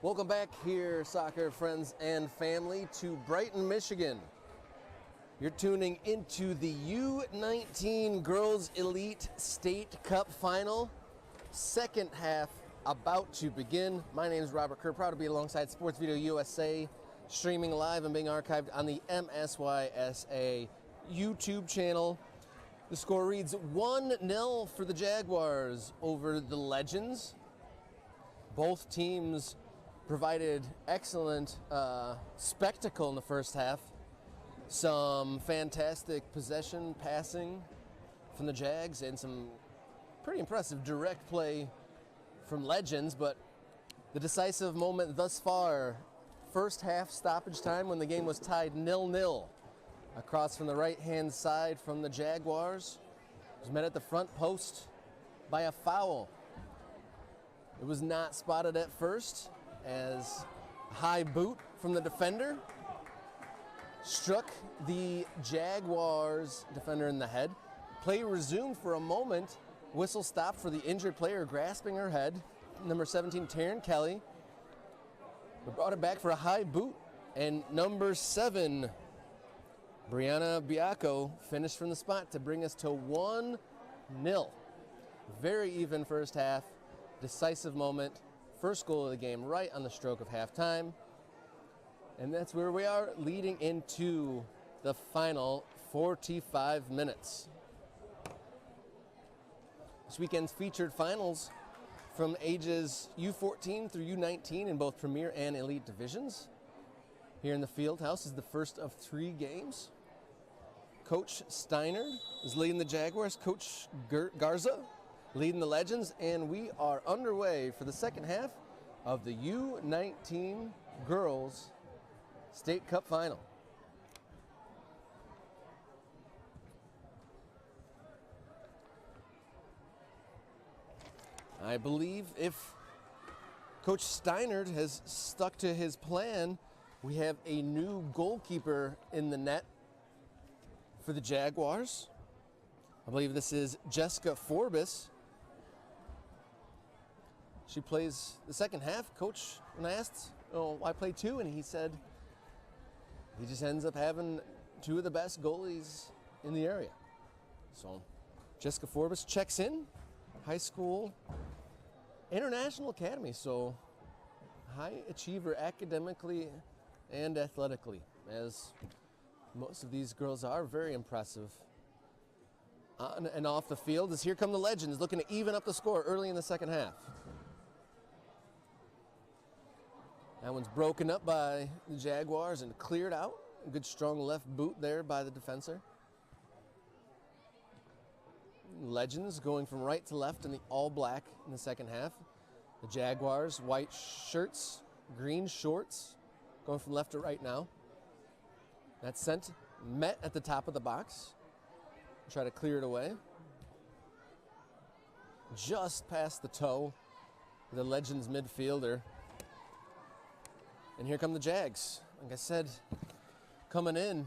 Welcome back here, soccer friends and family, to Brighton, Michigan. You're tuning into the U19 Girls Elite State Cup Final. Second half about to begin. My name is Robert Kerr, proud to be alongside Sports Video USA, streaming live and being archived on the MSYSA YouTube channel. The score reads 1-0 for the Jaguars over the Legends. Both teams provided excellent spectacle in the first half. Some fantastic possession passing from the Jags and some pretty impressive direct play from Legends, but the decisive moment thus far, first half stoppage time when the game was tied 0-0. Across from the right-hand side from the Jaguars, was met at the front post by a foul. It was not spotted at first, as a high boot from the defender struck the Jaguars defender in the head. Play resumed for a moment. Whistle stopped for the injured player grasping her head. Number 17, Taryn Kelly. We brought it back for a high boot. And number 7, Brianna Biacco, finished from the spot to bring us to 1-0. Very even first half. Decisive moment. First goal of the game right on the stroke of halftime. And that's where we are leading into the final 45 minutes. This weekend's featured finals from ages U14 through U19 in both Premier and Elite divisions. Here in the field house is the first of 3 games. Coach Steiner is leading the Jaguars, Coach Garza leading the Legends, and we are underway for the second half of the U19 Girls State Cup Final. I believe if Coach Steinert has stuck to his plan, we have a new goalkeeper in the net for the Jaguars. I believe this is Jessica Forbes. She plays the second half. Coach, when I asked, why play 2? And he said he just ends up having 2 of the best goalies in the area. So Jessica Forbes checks in, high school, international academy, so high achiever academically and athletically, as most of these girls are. Very impressive. On and off the field, as here come the Legends, looking to even up the score early in the second half. That one's broken up by the Jaguars and cleared out. A good strong left boot there by the defender. Legends going from right to left in the all black in the second half. The Jaguars, white shirts, green shorts, going from left to right now. That's sent, met at the top of the box. Try to clear it away. Just past the toe, the Legends midfielder. And here come the Jags. Like I said, coming in,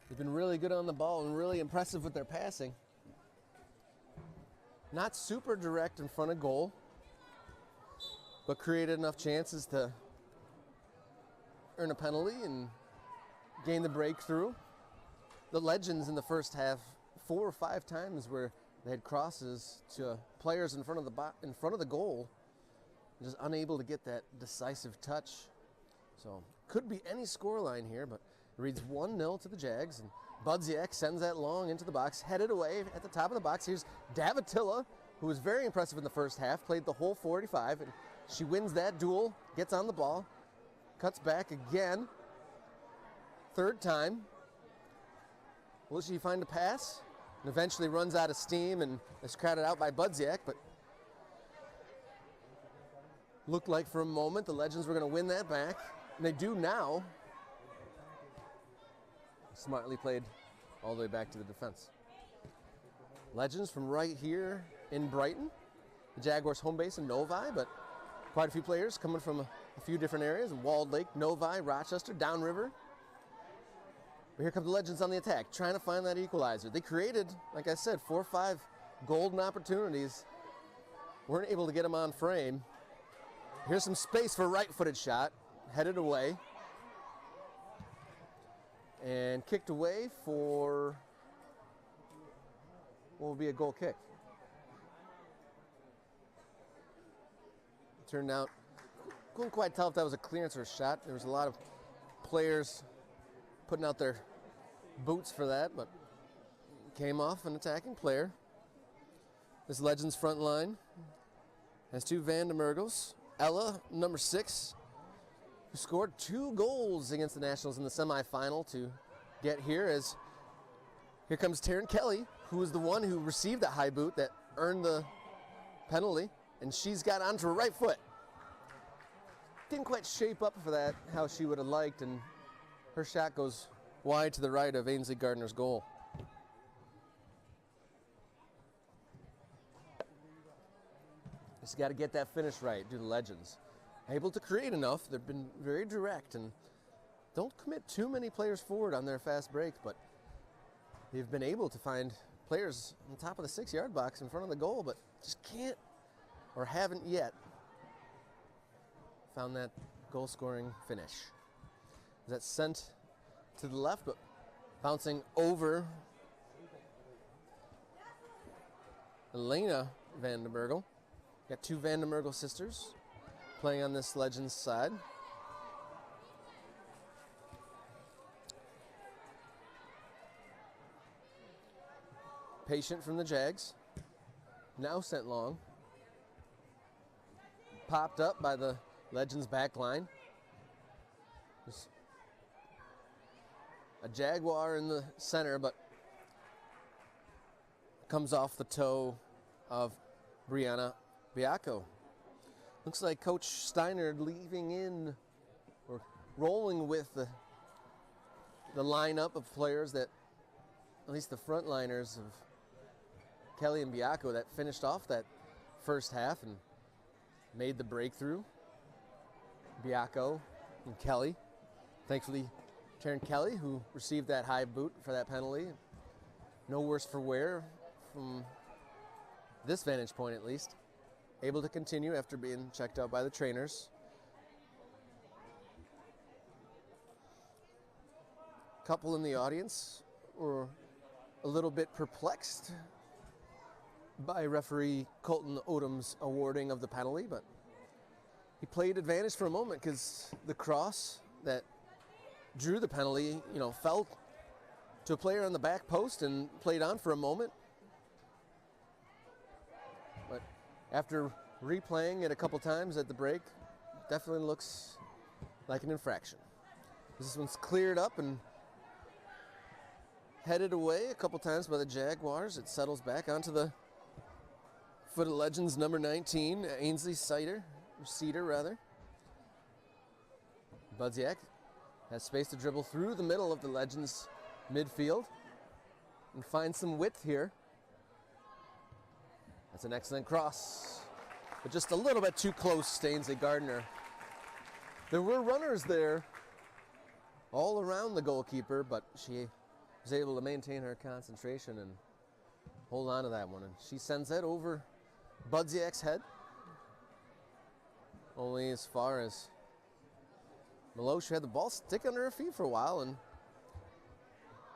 they've been really good on the ball and really impressive with their passing. Not super direct in front of goal, but created enough chances to earn a penalty and gain the breakthrough. The Legends in the first half, 4 or 5 times where they had crosses to players in front of the goal, just unable to get that decisive touch. So could be any scoreline here, but it reads 1-0 to the Jags, and Budziak sends that long into the box, headed away at the top of the box. Here's Davatilla, who was very impressive in the first half, played the whole 45, and she wins that duel, gets on the ball, cuts back again, third time. Will she find a pass? And eventually runs out of steam and is crowded out by Budziak, but looked like for a moment the Legends were going to win that back, and they do now. Smartly played all the way back to the defense. Legends from right here in Brighton. The Jaguars' home base in Novi, but quite a few players coming from a few different areas. Walled Lake, Novi, Rochester, Downriver. But here come the Legends on the attack, trying to find that equalizer. They created, like I said, 4 or 5 golden opportunities. Weren't able to get them on frame. Here's some space for a right-footed shot. Headed away. And kicked away for what will be a goal kick. Turned out, couldn't quite tell if that was a clearance or a shot. There was a lot of players putting out their boots for that, but came off an attacking player. This Legends front line has two Van de Mergels. Ella, number 6, who scored 2 goals against the Nationals in the semifinal to get here. As here comes Taryn Kelly, who was the one who received that high boot that earned the penalty, and she's got onto her right foot. Didn't quite shape up for that how she would have liked, and her shot goes wide to the right of Ainsley Gardner's goal. Just got to get that finish right, do the Legends. Able to create enough. They've been very direct and don't commit too many players forward on their fast breaks, but they've been able to find players on top of the 6-yard box in front of the goal, but just can't or haven't yet found that goal-scoring finish. That's sent to the left, but bouncing over Elena Van de Mergel. Got 2 Van de Mergel sisters playing on this Legends side. Patient from the Jags, now sent long. Popped up by the Legends back line. There's a Jaguar in the center, but comes off the toe of Brianna Biacco. Looks like Coach Steiner leaving in or rolling with the lineup of players that, at least the frontliners of Kelly and Biacco, that finished off that first half and made the breakthrough. Biacco and Kelly. Thankfully, Taryn Kelly, who received that high boot for that penalty, no worse for wear from this vantage point at least. Able to continue after being checked out by the trainers. Couple in the audience were a little bit perplexed by referee Colton Odom's awarding of the penalty, but he played advantage for a moment because the cross that drew the penalty, fell to a player on the back post and played on for a moment. But after replaying it a couple times at the break, definitely looks like an infraction. This one's cleared up and headed away a couple times by the Jaguars. It settles back onto the foot of Legends number 19, Ainsley Cedar. Budziak has space to dribble through the middle of the Legends midfield and find some width here. That's an excellent cross, but just a little bit too close to Ainsley Gardner. There were runners there all around the goalkeeper, but she was able to maintain her concentration and hold on to that one. And she sends that over Budziak's head, only as far as Milosh had the ball stick under her feet for a while, and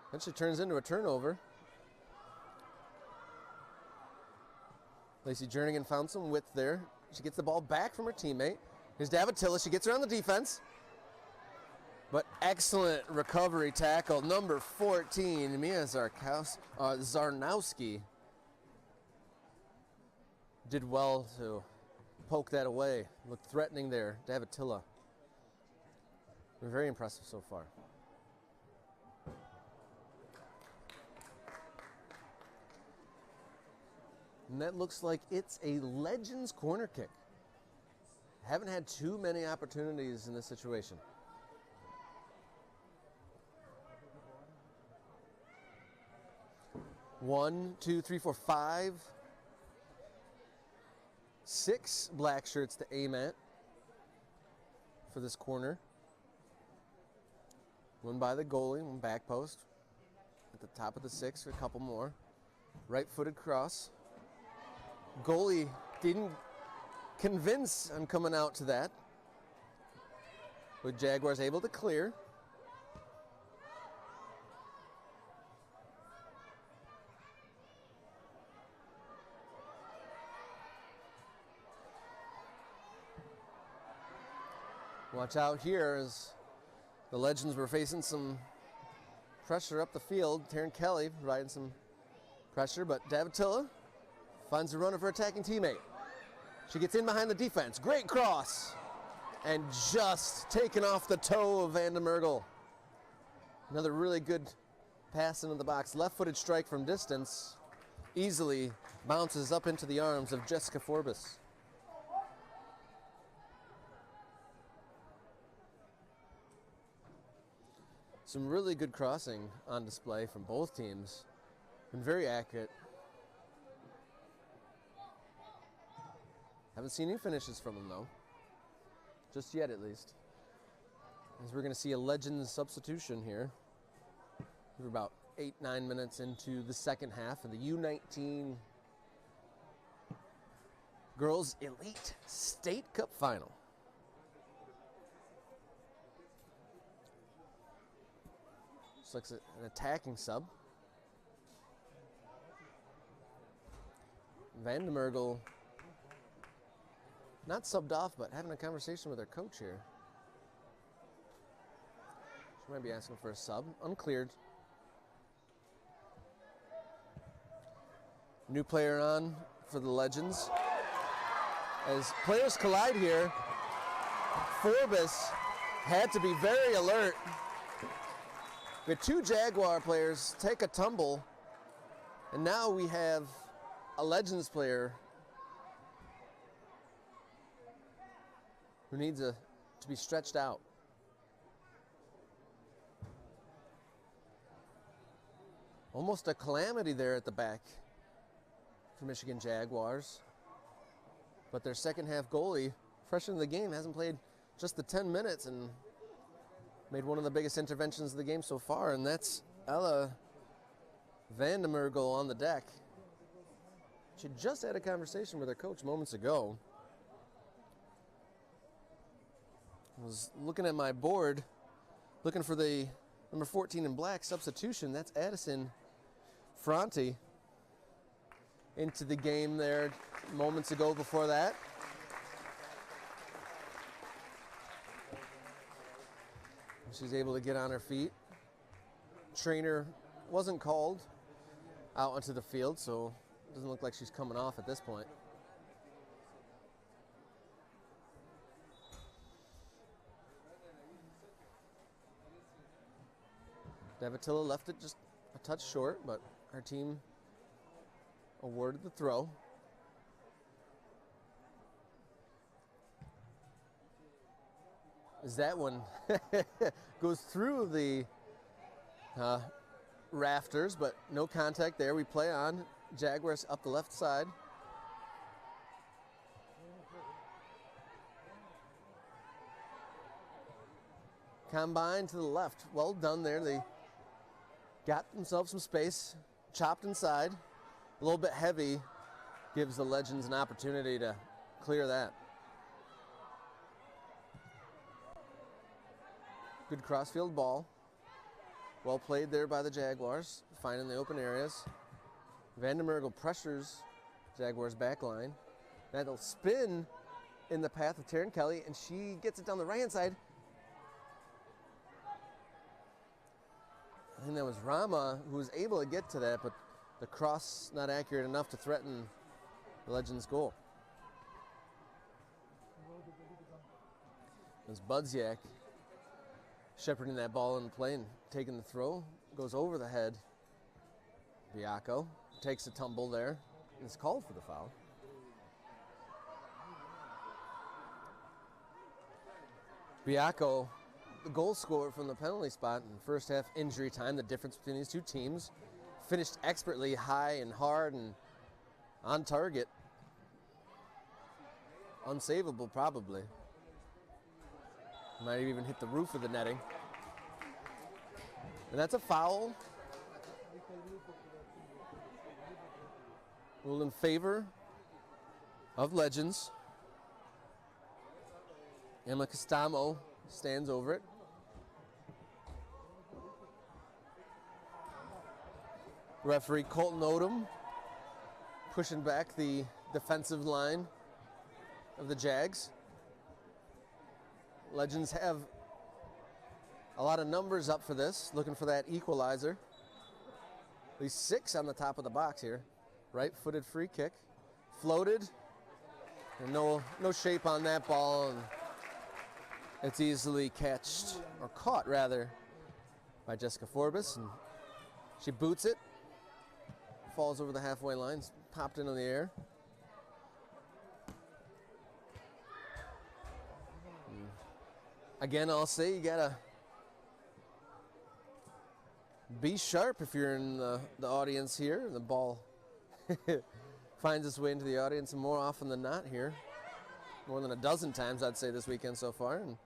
eventually turns into a turnover. Lacey Jernigan found some width there. She gets the ball back from her teammate. Here's Davatilla. She gets around the defense. But excellent recovery tackle. Number 14, Mia Zarnowski, did well to poke that away. Looked threatening there. Davatilla. Very impressive so far. And that looks like it's a Legends corner kick. Haven't had too many opportunities in this situation. One, two, three, four, 5, 6 black shirts to aim at for this corner. One by the goalie, one back post. At the top of the 6, a couple more. Right-footed cross. Goalie didn't convince I'm coming out to that. With Jaguars able to clear. Watch out here as the Legends were facing some pressure up the field. Taryn Kelly providing some pressure, but Davatilla finds a runner for attacking teammate. She gets in behind the defense. Great cross. And just taken off the toe of Vanda Mergel. Another really good pass into the box. Left-footed strike from distance. Easily bounces up into the arms of Jessica Forbes. Some really good crossing on display from both teams. Been very accurate. Haven't seen any finishes from them though. Just yet at least. As we're gonna see a Legends substitution here. We're about 8-9 minutes into the second half of the U19 Girls Elite State Cup Final. Looks like an attacking sub. Vanda Mergel not subbed off, but having a conversation with her coach here. She might be asking for a sub. Uncleared. New player on for the Legends. As players collide here, Forbes had to be very alert. We had two Jaguar players take a tumble, and now we have a Legends player who needs to be stretched out. Almost a calamity there at the back for Michigan Jaguars. But their second half goalie, fresh into the game, hasn't played just the 10 minutes and made one of the biggest interventions of the game so far, and that's Ella Vanda Mergel on the deck. She just had a conversation with her coach moments ago. I was looking at my board, looking for the number 14 in black substitution. That's Addison Fronte into the game there moments ago before that. She's able to get on her feet. Trainer wasn't called out onto the field, so it doesn't look like she's coming off at this point. Davatilla left it just a touch short, but her team awarded the throw. As that one goes through the rafters, but no contact there. We play on. Jaguars up the left side. Combine to the left. Well done there. They got themselves some space, chopped inside. A little bit heavy, gives the Legends an opportunity to clear that. Good crossfield ball. Well played there by the Jaguars, finding the open areas. Vanda Mergel pressures Jaguars back line. That'll spin in the path of Taryn Kelly, and she gets it down the right-hand side. I think that was Rama who was able to get to that, but the cross not accurate enough to threaten the Legends' goal. It was Budziak shepherding that ball in play and taking the throw. Goes over the head. Biacco takes a tumble there and is called for the foul. Biacco, the goal scorer from the penalty spot in the first half injury time. The difference between these two teams. Finished expertly high and hard and on target. Unsavable probably. Might have even hit the roof of the netting. And that's a foul. Ruled in favor of Legends. Emma Costamo stands over it. Referee Colton Odom pushing back the defensive line of the Jags. Legends have a lot of numbers up for this, looking for that equalizer. At least 6 on the top of the box here. Right-footed free kick, floated, and no shape on that ball, and it's easily caught rather, by Jessica Forbes, and she boots it, falls over the halfway line, popped into the air. Again, I'll say you gotta be sharp if you're in the audience here. The ball finds its way into the audience more often than not here. More than a dozen times, I'd say, this weekend so far. And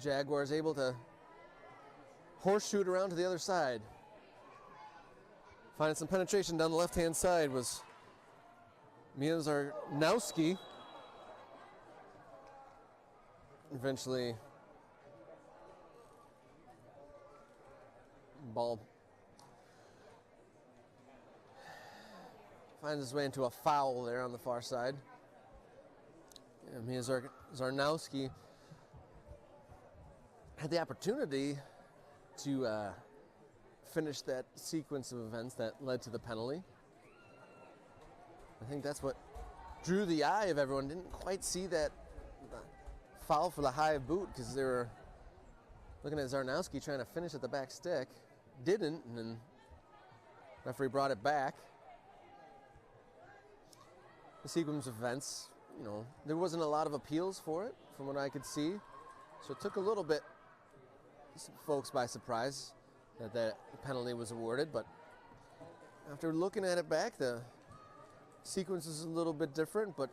Jaguars able to horseshoe it around to the other side. Finding some penetration down the left-hand side was Mia Zarnowski. Eventually, ball finds its way into a foul there on the far side. And Mia Zarnowski had the opportunity to finish that sequence of events that led to the penalty. I think that's what drew the eye of everyone. Didn't quite see that foul for the high boot because they were looking at Zarnowski trying to finish at the back stick. Didn't, and then referee brought it back. The sequence of events, there wasn't a lot of appeals for it from what I could see. So it took a little bit folks by surprise that that penalty was awarded, but after looking at it back, the sequence is a little bit different, but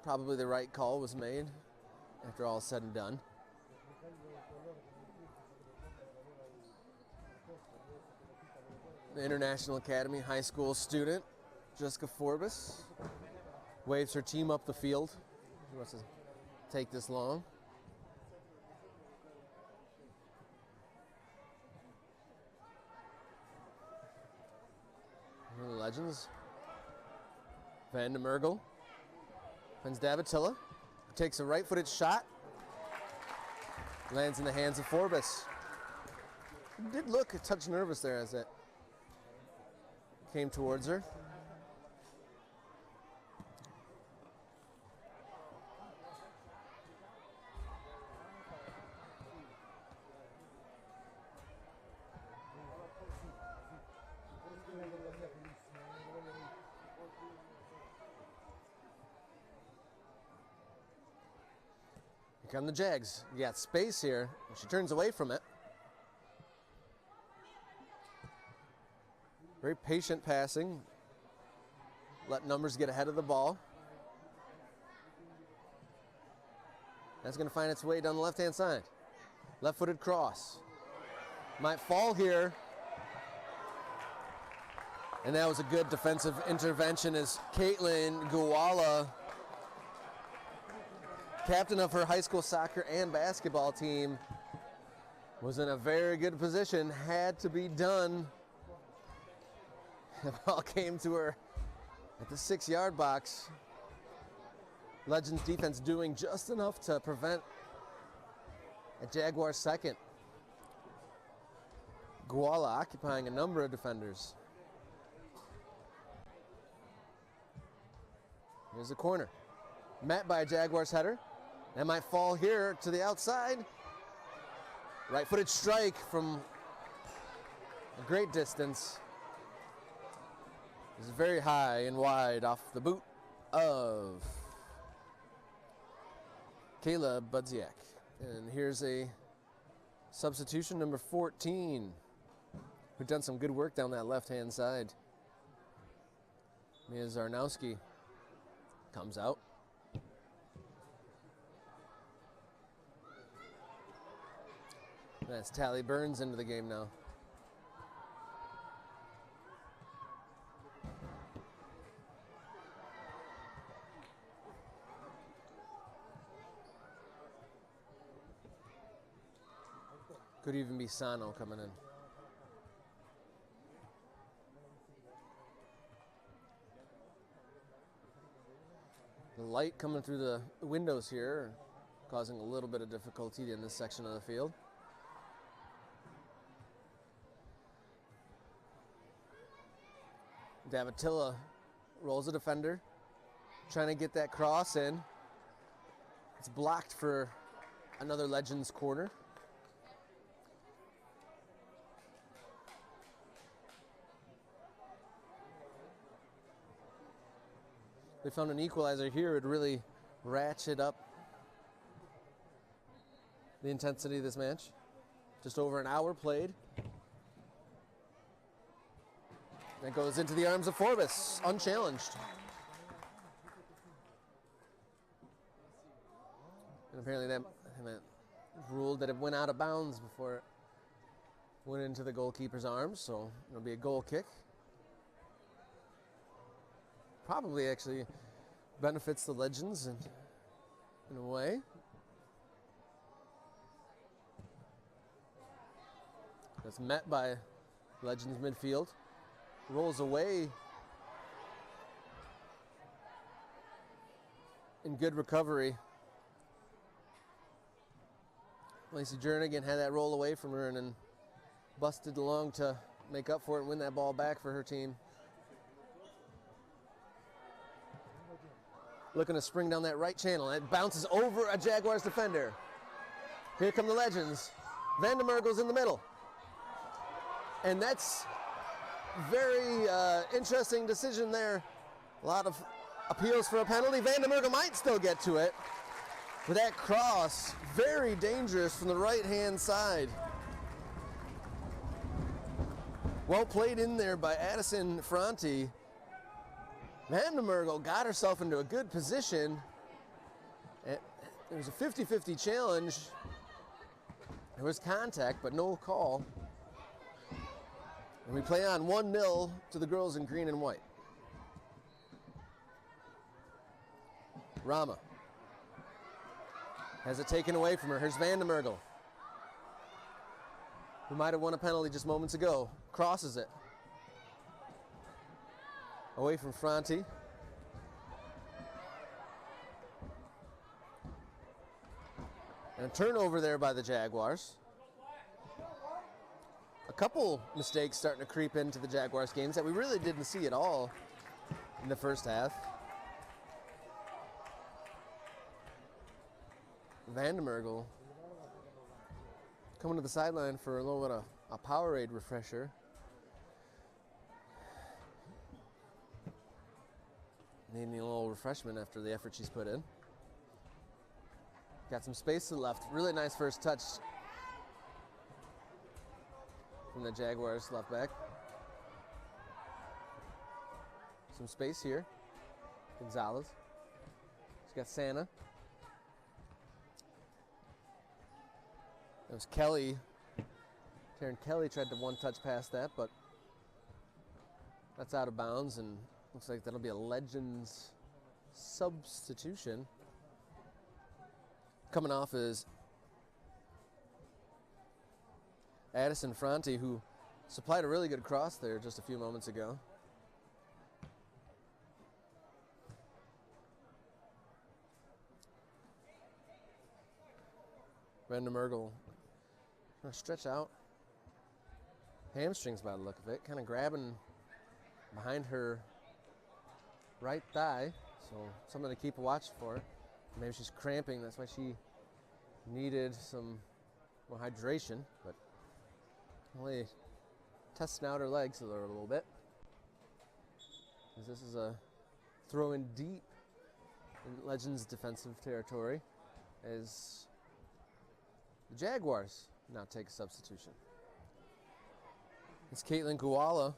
probably the right call was made after all is said and done. The International Academy high school student, Jessica Forbes, waves her team up the field. She wants to take this long. Here are the Legends. Van de Mergel finds Davatilla, who takes a right-footed shot, lands in the hands of Forbes. Did look a touch nervous there as it came towards her. Here come the Jags. You got space here, and she turns away from it. Very patient passing. Let numbers get ahead of the ball. That's going to find its way down the left-hand side. Left-footed cross. Might fall here. And that was a good defensive intervention as Caitlin Guala, captain of her high school soccer and basketball team, was in a very good position. Had to be done. The ball came to her at the 6-yard box. Legends defense doing just enough to prevent a Jaguars second. Guala occupying a number of defenders. Here's the corner. Met by a Jaguars header. That might fall here to the outside. Right-footed strike from a great distance. It's very high and wide off the boot of Kayla Budziak. And here's a substitution, number 14, who done some good work down that left-hand side. Mia Zarnowski comes out. That's Tally Burns into the game now. Could even be Sano coming in. The light coming through the windows here, causing a little bit of difficulty in this section of the field. Davatilla rolls a defender, trying to get that cross in. It's blocked for another Legends corner. They found an equalizer here. It would really ratchet up the intensity of this match. Just over an hour played. That goes into the arms of Forbes, unchallenged. And apparently that ruled that it went out of bounds before it went into the goalkeeper's arms, so it'll be a goal kick. Probably actually benefits the Legends in a way. That's met by Legends midfield. Rolls away in good recovery. Lacey Jernigan had that roll away from her and then busted along to make up for it and win that ball back for her team. Looking to spring down that right channel. It bounces over a Jaguars defender. Here come the Legends. Vandermergel's in the middle. And that's very interesting decision there. A lot of appeals for a penalty. Vandermergel might still get to it. But that cross, very dangerous from the right-hand side. Well played in there by Addison Franti. Vandermergel got herself into a good position. It was a 50-50 challenge. There was contact, but no call. And we play on 1-0 to the girls in green and white. Rama has it taken away from her. Here's Vandermergel, who might have won a penalty just moments ago. Crosses it away from Franti. And a turnover there by the Jaguars. A couple mistakes starting to creep into the Jaguars games that we really didn't see at all in the first half. Vandermergel coming to the sideline for a little bit of a Powerade refresher. Needing a little refreshment after the effort she's put in. Got some space to the left. Really nice first touch from the Jaguars left back. Some space here. Gonzalez. She's got Santa. It was Kelly. Taryn Kelly tried to one-touch past that, but that's out of bounds, and looks like that'll be a Legends substitution. Coming off is Addison Franti, who supplied a really good cross there just a few moments ago. Vandermergel gonna stretch out. Hamstrings by the look of it, kind of grabbing behind her right thigh, so something to keep a watch for. Maybe she's cramping, that's why she needed some more hydration, but only testing out her legs a little bit. As this is a throw in deep in Legends defensive territory as the Jaguars now take a substitution. It's Caitlin Guala,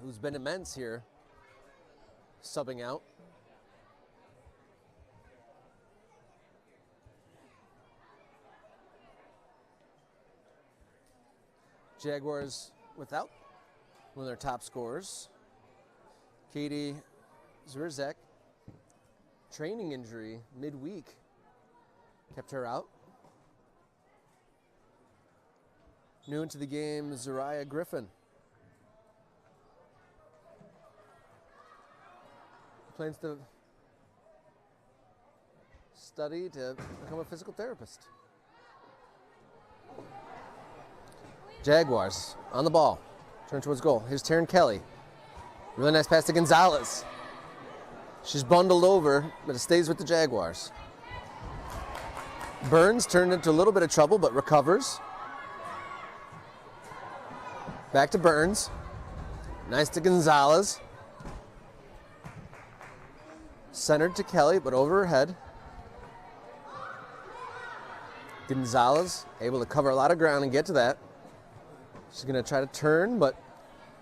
who's been immense here, subbing out. Jaguars without one of their top scorers, Katie Zwirzek. Training injury midweek kept her out. New into the game, Zariah Griffin. Plans to study to become a physical therapist. Jaguars on the ball. Turn towards goal. Here's Taryn Kelly. Really nice pass to Gonzalez. She's bundled over, but it stays with the Jaguars. Burns turned into a little bit of trouble, but recovers. Back to Burns. Nice to Gonzalez. Centered to Kelly, but over her head. Gonzalez able to cover a lot of ground and get to that. She's going to try to turn, but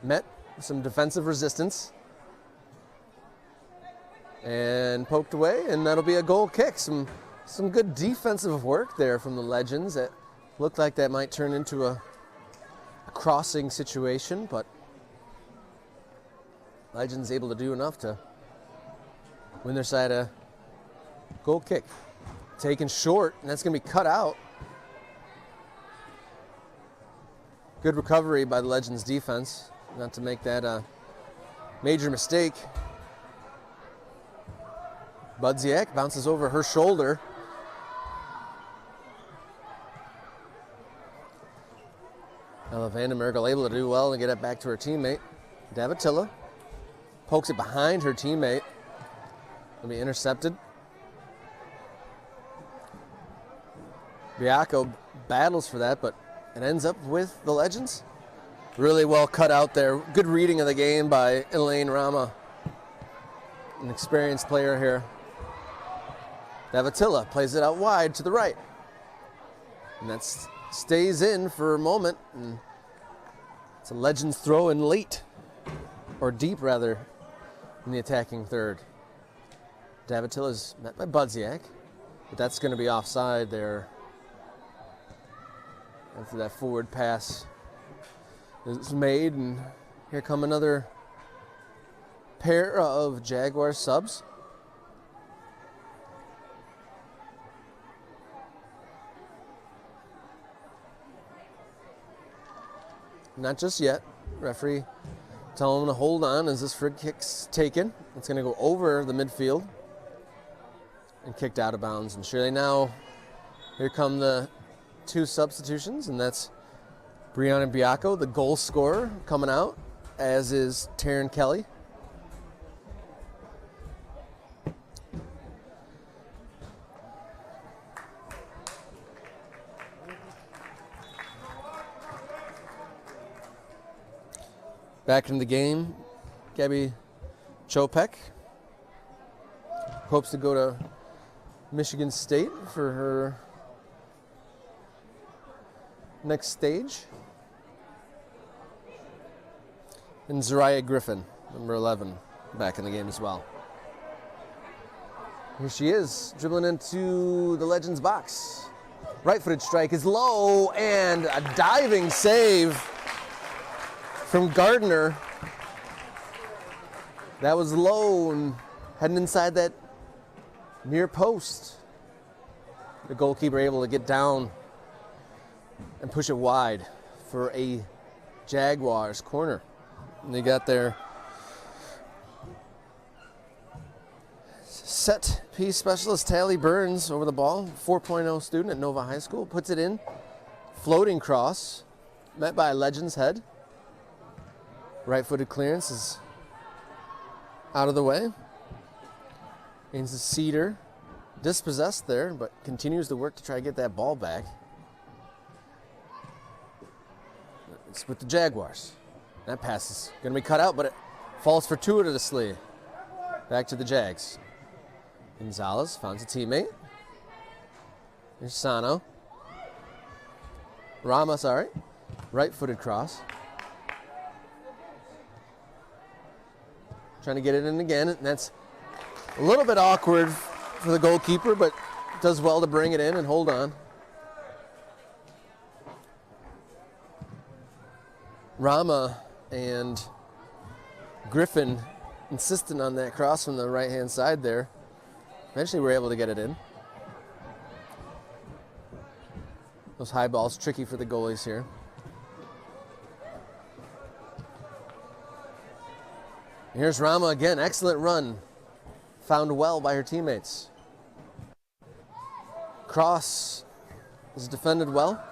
met some defensive resistance. And poked away, and that'll be a goal kick. Some good defensive work there from the Legends. It looked like that might turn into a crossing situation, but Legends able to do enough to win their side a goal kick. Taken short, and that's going to be cut out. Good recovery by the Legends defense, not to make that a major mistake. Budziak bounces over her shoulder. Ella Vandenberg able to do well and get it back to her teammate. Davatilla pokes it behind her teammate. It'll be intercepted. Biacco battles for that, but it ends up with the Legends. Really well cut out there. Good reading of the game by Elaine Rama. An experienced player here. Davatilla plays it out wide to the right. And that stays in for a moment. And it's a Legends throw in late, or deep rather, in the attacking third. Davatilla's met by Budziak, but that's going to be offside there. After that forward pass is made, and here come another pair of Jaguar subs. Not just yet. Referee telling him to hold on as this free kick's taken. It's going to go over the midfield and kicked out of bounds. And surely now, here come the two substitutions, and that's Brianna Biacco, the goal scorer, coming out, as is Taryn Kelly. Back in the game, Gabby Chopek hopes to go to Michigan State for her next stage. And Zariah Griffin, number 11, back in the game as well. Here she is, dribbling into the Legends box. Right-footed strike is low, and a diving save from Gardner. That was low and heading inside that near post. The goalkeeper able to get down and push it wide for a Jaguars corner. And they got their set piece specialist, Tally Burns, over the ball. 4.0 student at Nova High School. Puts it in. Floating cross. Met by a Legends head. Right-footed clearance is out of the way. Aims the Cedar. Dispossessed there, but continues to work to try to get that ball back. It's with the Jaguars. That pass is going to be cut out, but it falls fortuitously. Back to the Jags. Gonzalez finds a teammate. Here's Sano. Rama, sorry. Right-footed cross. Trying to get it in again, and that's a little bit awkward for the goalkeeper, but does well to bring it in and hold on. Rama and Griffin insistent on that cross from the right-hand side there. Eventually we're able to get it in. Those high balls tricky for the goalies here. Here's Rama again, excellent run. Found well by her teammates. Cross is defended well.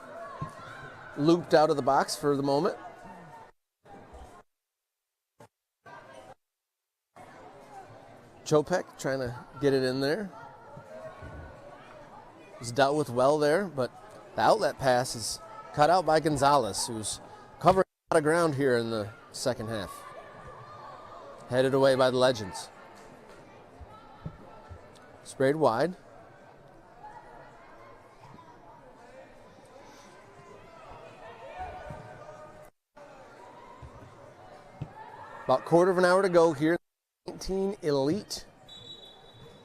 Looped out of the box for the moment. Chopek trying to get it in there. He's dealt with well there, but the outlet pass is cut out by Gonzalez, who's covering a lot of ground here in the second half. Headed away by the Legends. Sprayed wide. About quarter of an hour to go here. 19 Elite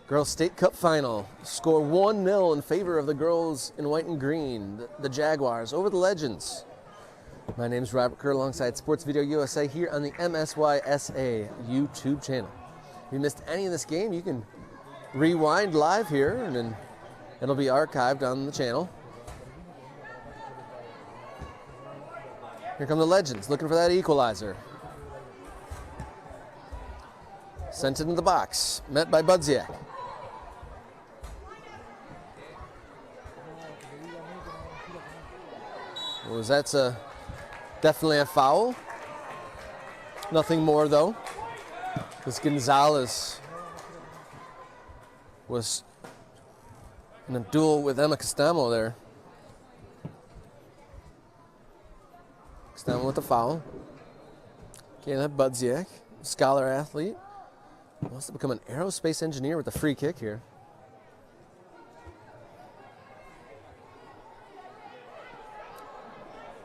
Girls State Cup Final. Score 1-0 in favor of the girls in white and green, the Jaguars, over the Legends. My name is Robert Kerr alongside Sports Video USA here on the MSYSA YouTube channel. If you missed any of this game, you can rewind live here and then it'll be archived on the channel. Here come the Legends looking for that equalizer. Sent it into the box, met by Budziak. Well, that's definitely a foul. Nothing more though, because Gonzalez was in a duel with Emma Costamo there. Costamo with the foul. Caleb Budziak, scholar athlete. Wants to become an aerospace engineer with a free kick here.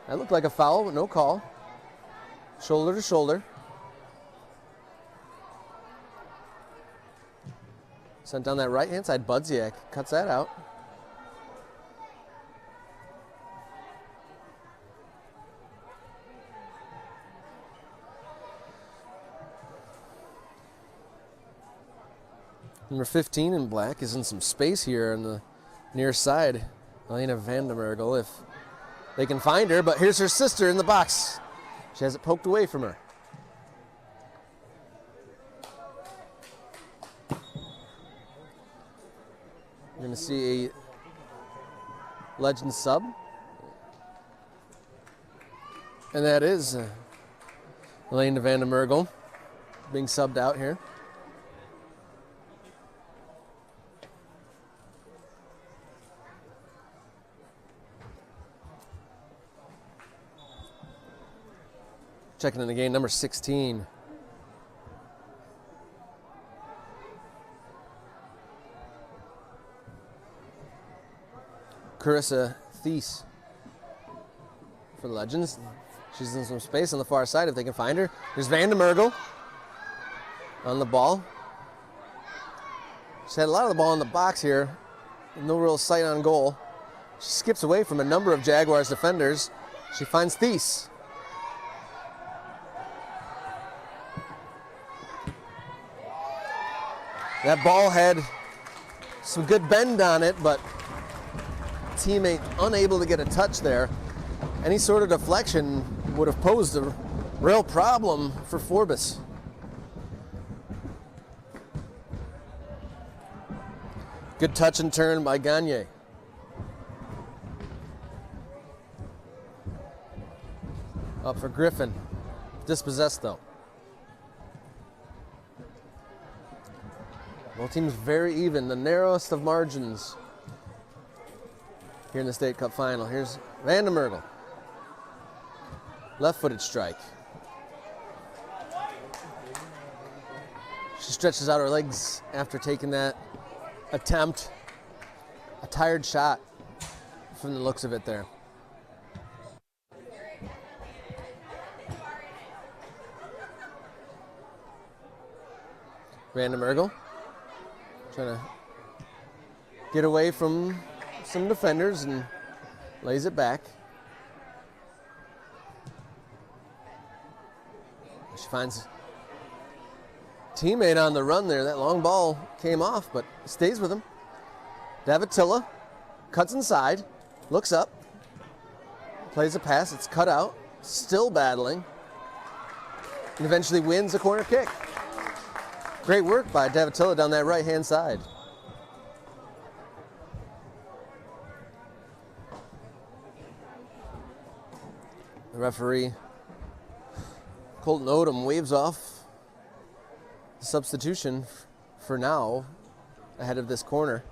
That looked like a foul, but no call. Shoulder to shoulder. Sent down that right-hand side. Budziak cuts that out. Number 15 in black is in some space here on the near side. Elena Vandermergel, if they can find her, but here's her sister in the box. She has it poked away from her. You're going to see a Legend sub. And that is Elena Vandermergel being subbed out here. Checking in the game, number 16. Carissa Thies for the Legends. She's in some space on the far side if they can find her. There's Vandermergel on the ball. She's had a lot of the ball in the box here. No real sight on goal. She skips away from a number of Jaguars defenders. She finds Thies. That ball had some good bend on it, but teammate unable to get a touch there. Any sort of deflection would have posed a real problem for Forbes. Good touch and turn by Gagne. Up for Griffin. Dispossessed though. Both teams very even, the narrowest of margins here in the State Cup Final. Here's Vandermergel. Left-footed strike. She stretches out her legs after taking that attempt. A tired shot from the looks of it there. Vandermergel trying to get away from some defenders and lays it back. She finds teammate on the run there. That long ball came off, but stays with him. Davatilla cuts inside, looks up, plays a pass. It's cut out, still battling, and eventually wins a corner kick. Great work by Davatilla down that right-hand side. The referee, Colton Odom, waves off the substitution for now ahead of this corner.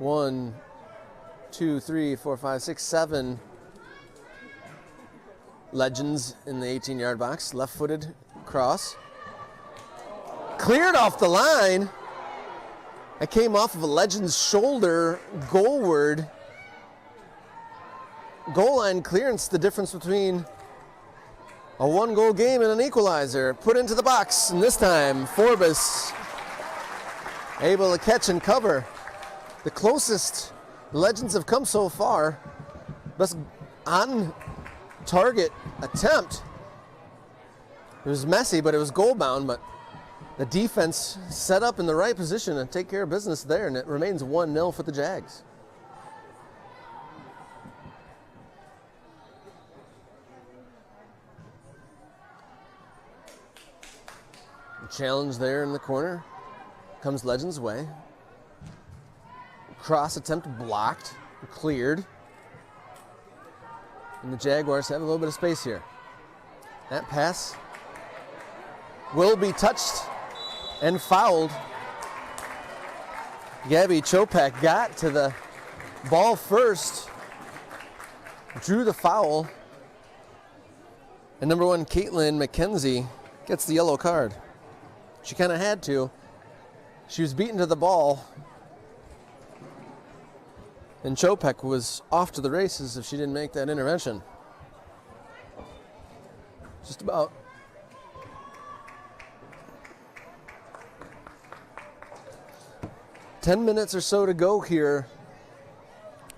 1, 2, 3, 4, 5, 6, 7 Legends in the 18-yard box. Left-footed cross. Cleared off the line. It came off of a Legend's shoulder goalward. Goal line clearance, the difference between a one-goal game and an equalizer. Put into the box, and this time Forbes able to catch and cover. The closest Legends have come so far. Best on-target attempt. It was messy, but it was goal-bound, but the defense set up in the right position to take care of business there, and it remains 1-0 for the Jags. Challenge there in the corner. Comes Legends' way. Cross attempt blocked, cleared. And the Jaguars have a little bit of space here. That pass will be touched and fouled. Gabby Chopak got to the ball first, drew the foul, and number 1, Caitlin McKenzie, gets the yellow card. She kind of had to. She was beaten to the ball, and Chopak was off to the races if she didn't make that intervention. Just about 10 minutes or so to go here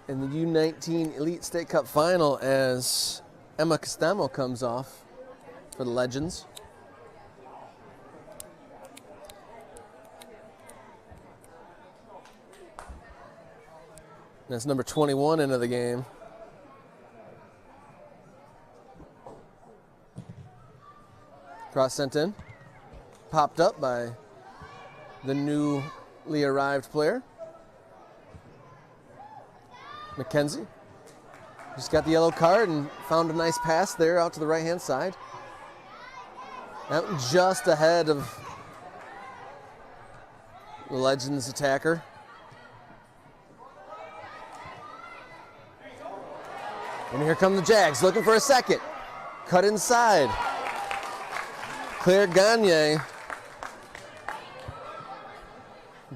in the U19 Elite State Cup Final as Emma Castamo comes off for the Legends. That's number 21 into the game. Cross sent in. Popped up by the newly arrived player. McKenzie. Just got the yellow card and found a nice pass there out to the right-hand side. Out just ahead of the Legends attacker. And here come the Jags, looking for a second. Cut inside. Claire Gagne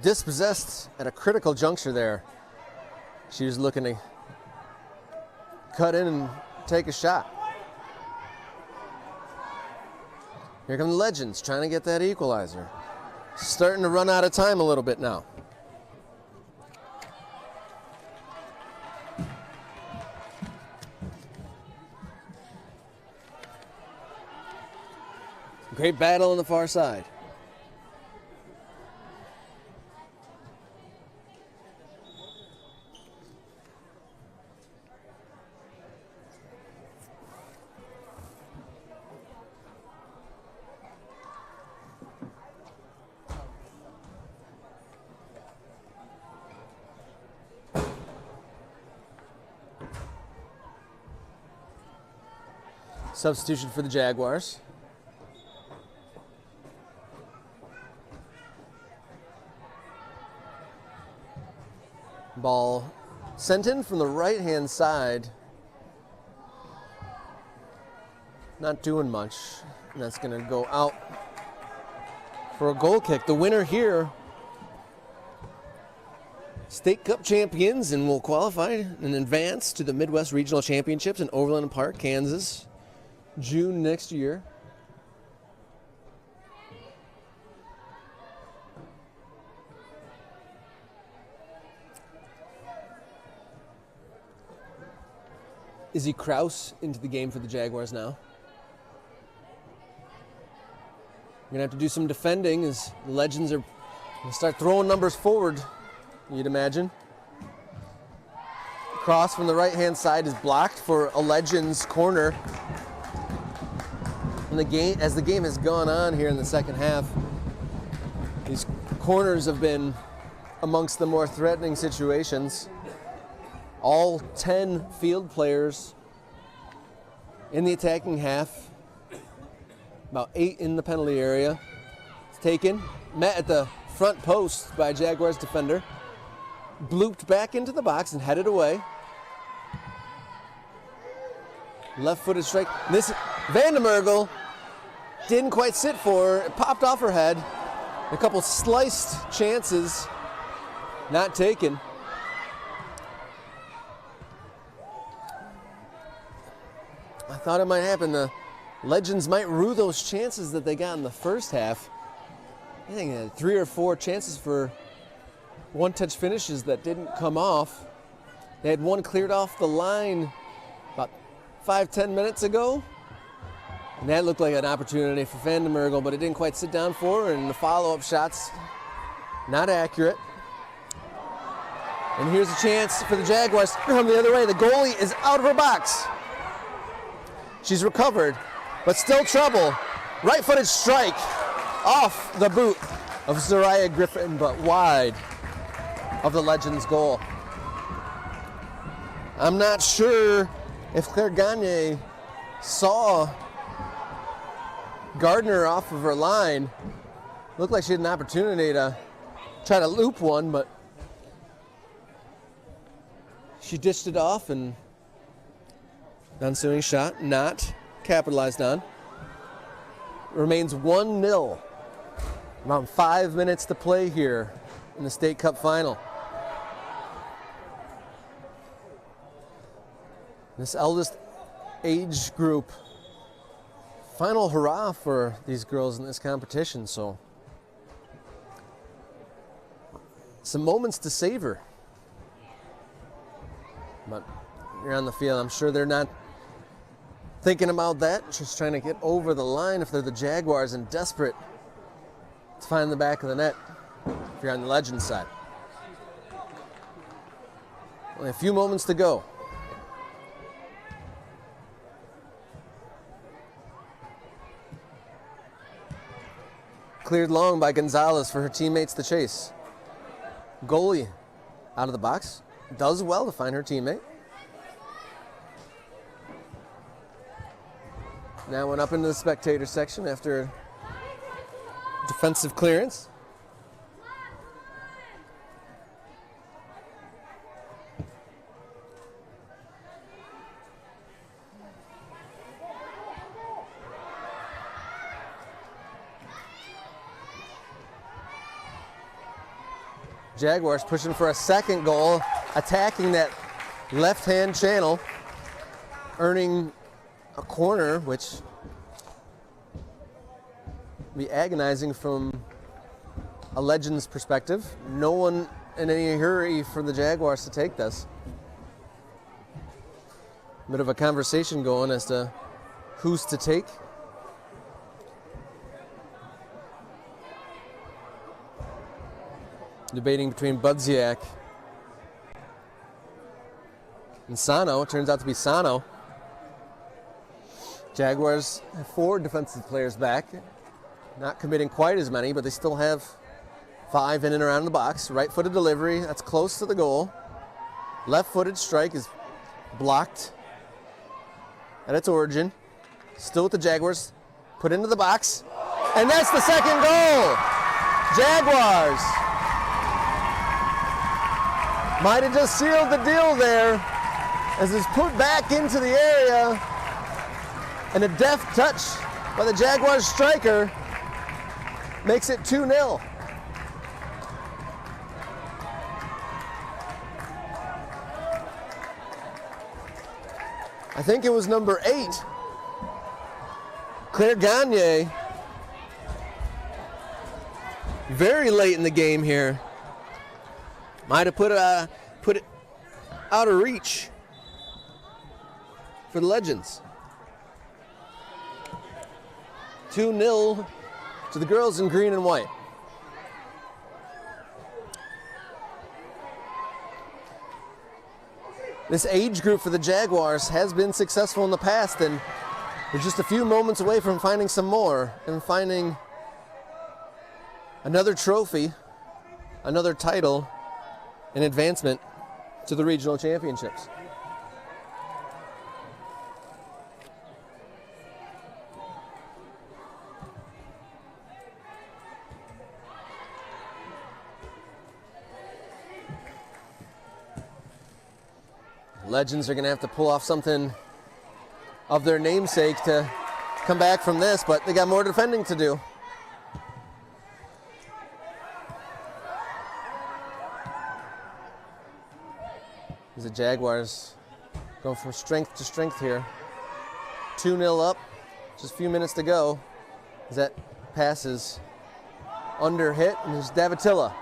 dispossessed at a critical juncture there. She was looking to cut in and take a shot. Here come the Legends, trying to get that equalizer. Starting to run out of time a little bit now. Great battle on the far side. Substitution for the Jaguars. Ball sent in from the right-hand side. Not doing much. And that's going to go out for a goal kick. The winner here, State Cup champions, and will qualify and advance to the Midwest Regional Championships in Overland Park, Kansas, June next year. Izzy Kraus into the game for the Jaguars now. We're going to have to do some defending as the Legends are going to start throwing numbers forward, you'd imagine. Cross from the right-hand side is blocked for a Legends corner. And And as the game has gone on here in the second half, these corners have been amongst the more threatening situations. All 10 field players in the attacking half, about 8 in the penalty area. It's taken, met at the front post by a Jaguars defender, blooped back into the box and headed away. Left-footed strike. This Vandermergel didn't quite sit for her. It popped off her head. A couple sliced chances not taken. I thought it might happen. The Legends might rue those chances that they got in the first half. I think they had 3 or 4 chances for one-touch finishes that didn't come off. They had one cleared off the line about 5-10 minutes ago. And that looked like an opportunity for Vandermergel, but it didn't quite sit down for her, and the follow-up shots not accurate. And here's a chance for the Jaguars to come the other way. The goalie is out of her box. She's recovered, but still trouble. Right-footed strike off the boot of Zariah Griffin, but wide of the Legends' goal. I'm not sure if Claire Gagne saw Gardner off of her line. Looked like she had an opportunity to try to loop one, but she dished it off, and the ensuing shot not capitalized on. Remains 1-0. Around 5 minutes to play here in the State Cup final. This eldest age group, final hurrah for these girls in this competition, so some moments to savor. But you're on the field, I'm sure they're not thinking about that, just trying to get over the line if they're the Jaguars and desperate to find the back of the net if you're on the Legends side. Only a few moments to go. Cleared long by Gonzalez for her teammates to chase. Goalie out of the box. Does well to find her teammate. Now went up into the spectator section after defensive clearance. Jaguars pushing for a second goal, attacking that left-hand channel, earning a corner, which will be agonizing from a Legends perspective. No one in any hurry for the Jaguars to take this. Bit of a conversation going as to who's to take. Debating between Budziak and Sano. It turns out to be Sano. Jaguars have 4 defensive players back. Not committing quite as many, but they still have 5 in and around the box. Right-footed delivery, that's close to the goal. Left-footed strike is blocked at its origin. Still with the Jaguars. Put into the box. And that's the second goal! Jaguars might have just sealed the deal there as it's put back into the area, and a deft touch by the Jaguars striker makes it 2-0. I think it was number 8, Claire Gagne, very late in the game here. Might have put it out of reach for the Legends. 2-0 to the girls in green and white. This age group for the Jaguars has been successful in the past, and We're just a few moments away from finding some more and finding another trophy, another title, and advancement to the regional championships. Legends are going to have to pull off something of their namesake to come back from this, but they got more defending to do. The Jaguars going from strength to strength here. 2-0 up, just a few minutes to go. As that pass is under hit, and there's Davatilla,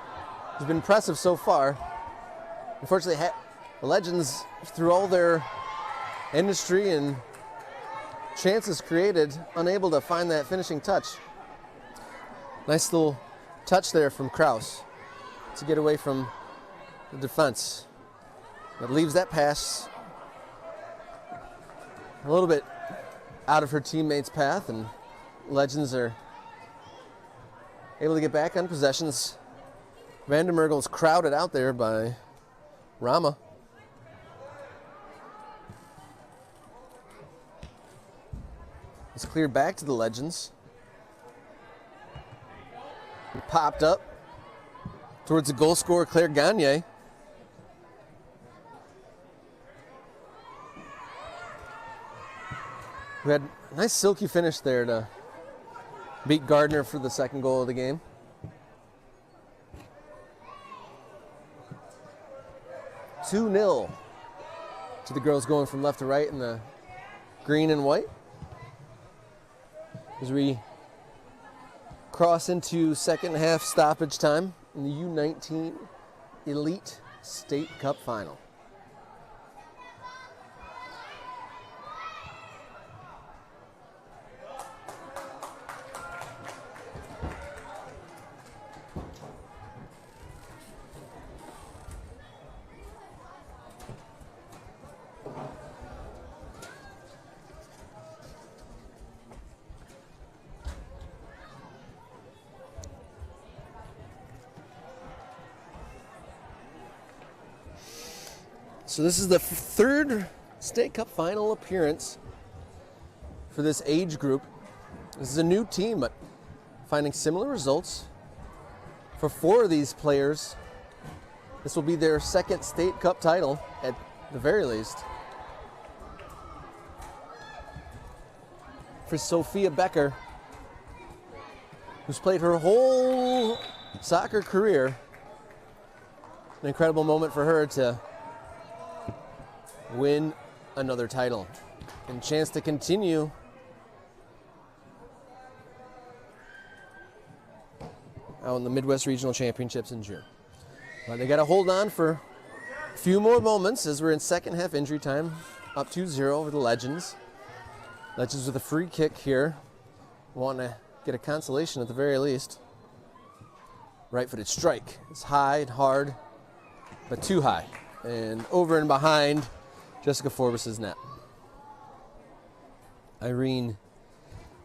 who's been impressive so far. Unfortunately, the Legends, through all their industry and chances created, unable to find that finishing touch. Nice little touch there from Kraus to get away from the defense. That leaves that pass a little bit out of her teammate's path, and Legends are able to get back on possessions. Vandermergel's crowded out there by Rama. It's cleared back to the Legends. Popped up towards the goal scorer, Claire Gagne. We had a nice silky finish there to beat Gardner for the second goal of the game. (2-0) to the girls going from left to right in the green and white. As we cross into second half stoppage time in the U19 Elite State Cup Final. So this is the third State Cup Final appearance for this age group. This is a new team, but finding similar results for 4 of these players. This will be their second State Cup title at the very least. For Sophia Becker, who's played her whole soccer career, an incredible moment for her to win another title and chance to continue out in the Midwest Regional Championships in June. But they got to hold on for a few more moments as we're in second half injury time, up 2-0 over the Legends. Legends with a free kick here, want to get a consolation at the very least. Right-footed strike. It's high and hard, but too high. And over and behind Jessica Forbes's net. Irene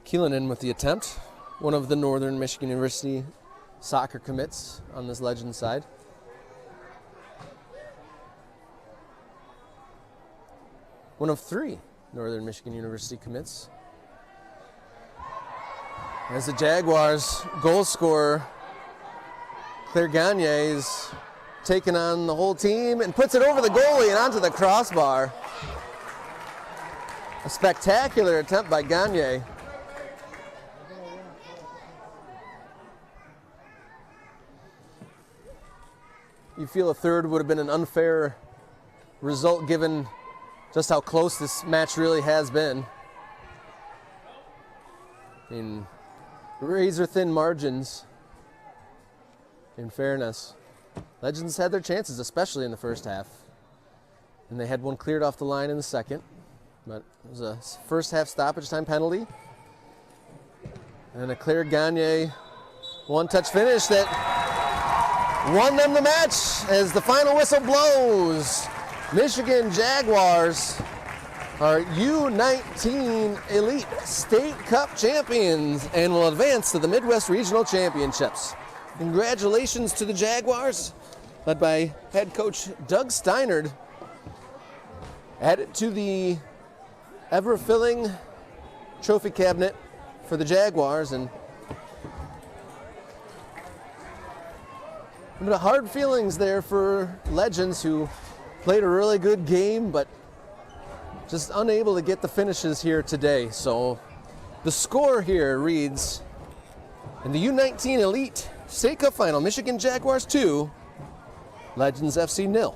Kielanen with the attempt, one of the Northern Michigan University soccer commits on this Legend side. One of 3 Northern Michigan University commits. As the Jaguars goal scorer, Claire Gagne, is taking on the whole team and puts it over the goalie and onto the crossbar. A spectacular attempt by Gagne. You feel a third would have been an unfair result given just how close this match really has been. I mean, razor-thin margins, in fairness. Legends had their chances, especially in the first half. And they had one cleared off the line in the second. But it was a first half stoppage time penalty. And a Claire Gagne one-touch finish that won them the match as the final whistle blows. Michigan Jaguars are U19 Elite State Cup champions and will advance to the Midwest Regional Championships. Congratulations to the Jaguars, led by head coach Doug Steinert. Added to the ever-filling trophy cabinet for the Jaguars, and a bit of hard feelings there for Legends, who played a really good game, but just unable to get the finishes here today. So the score here reads, in the U19 Elite State Cup Final, Michigan Jaguars 2, Legends FC 0.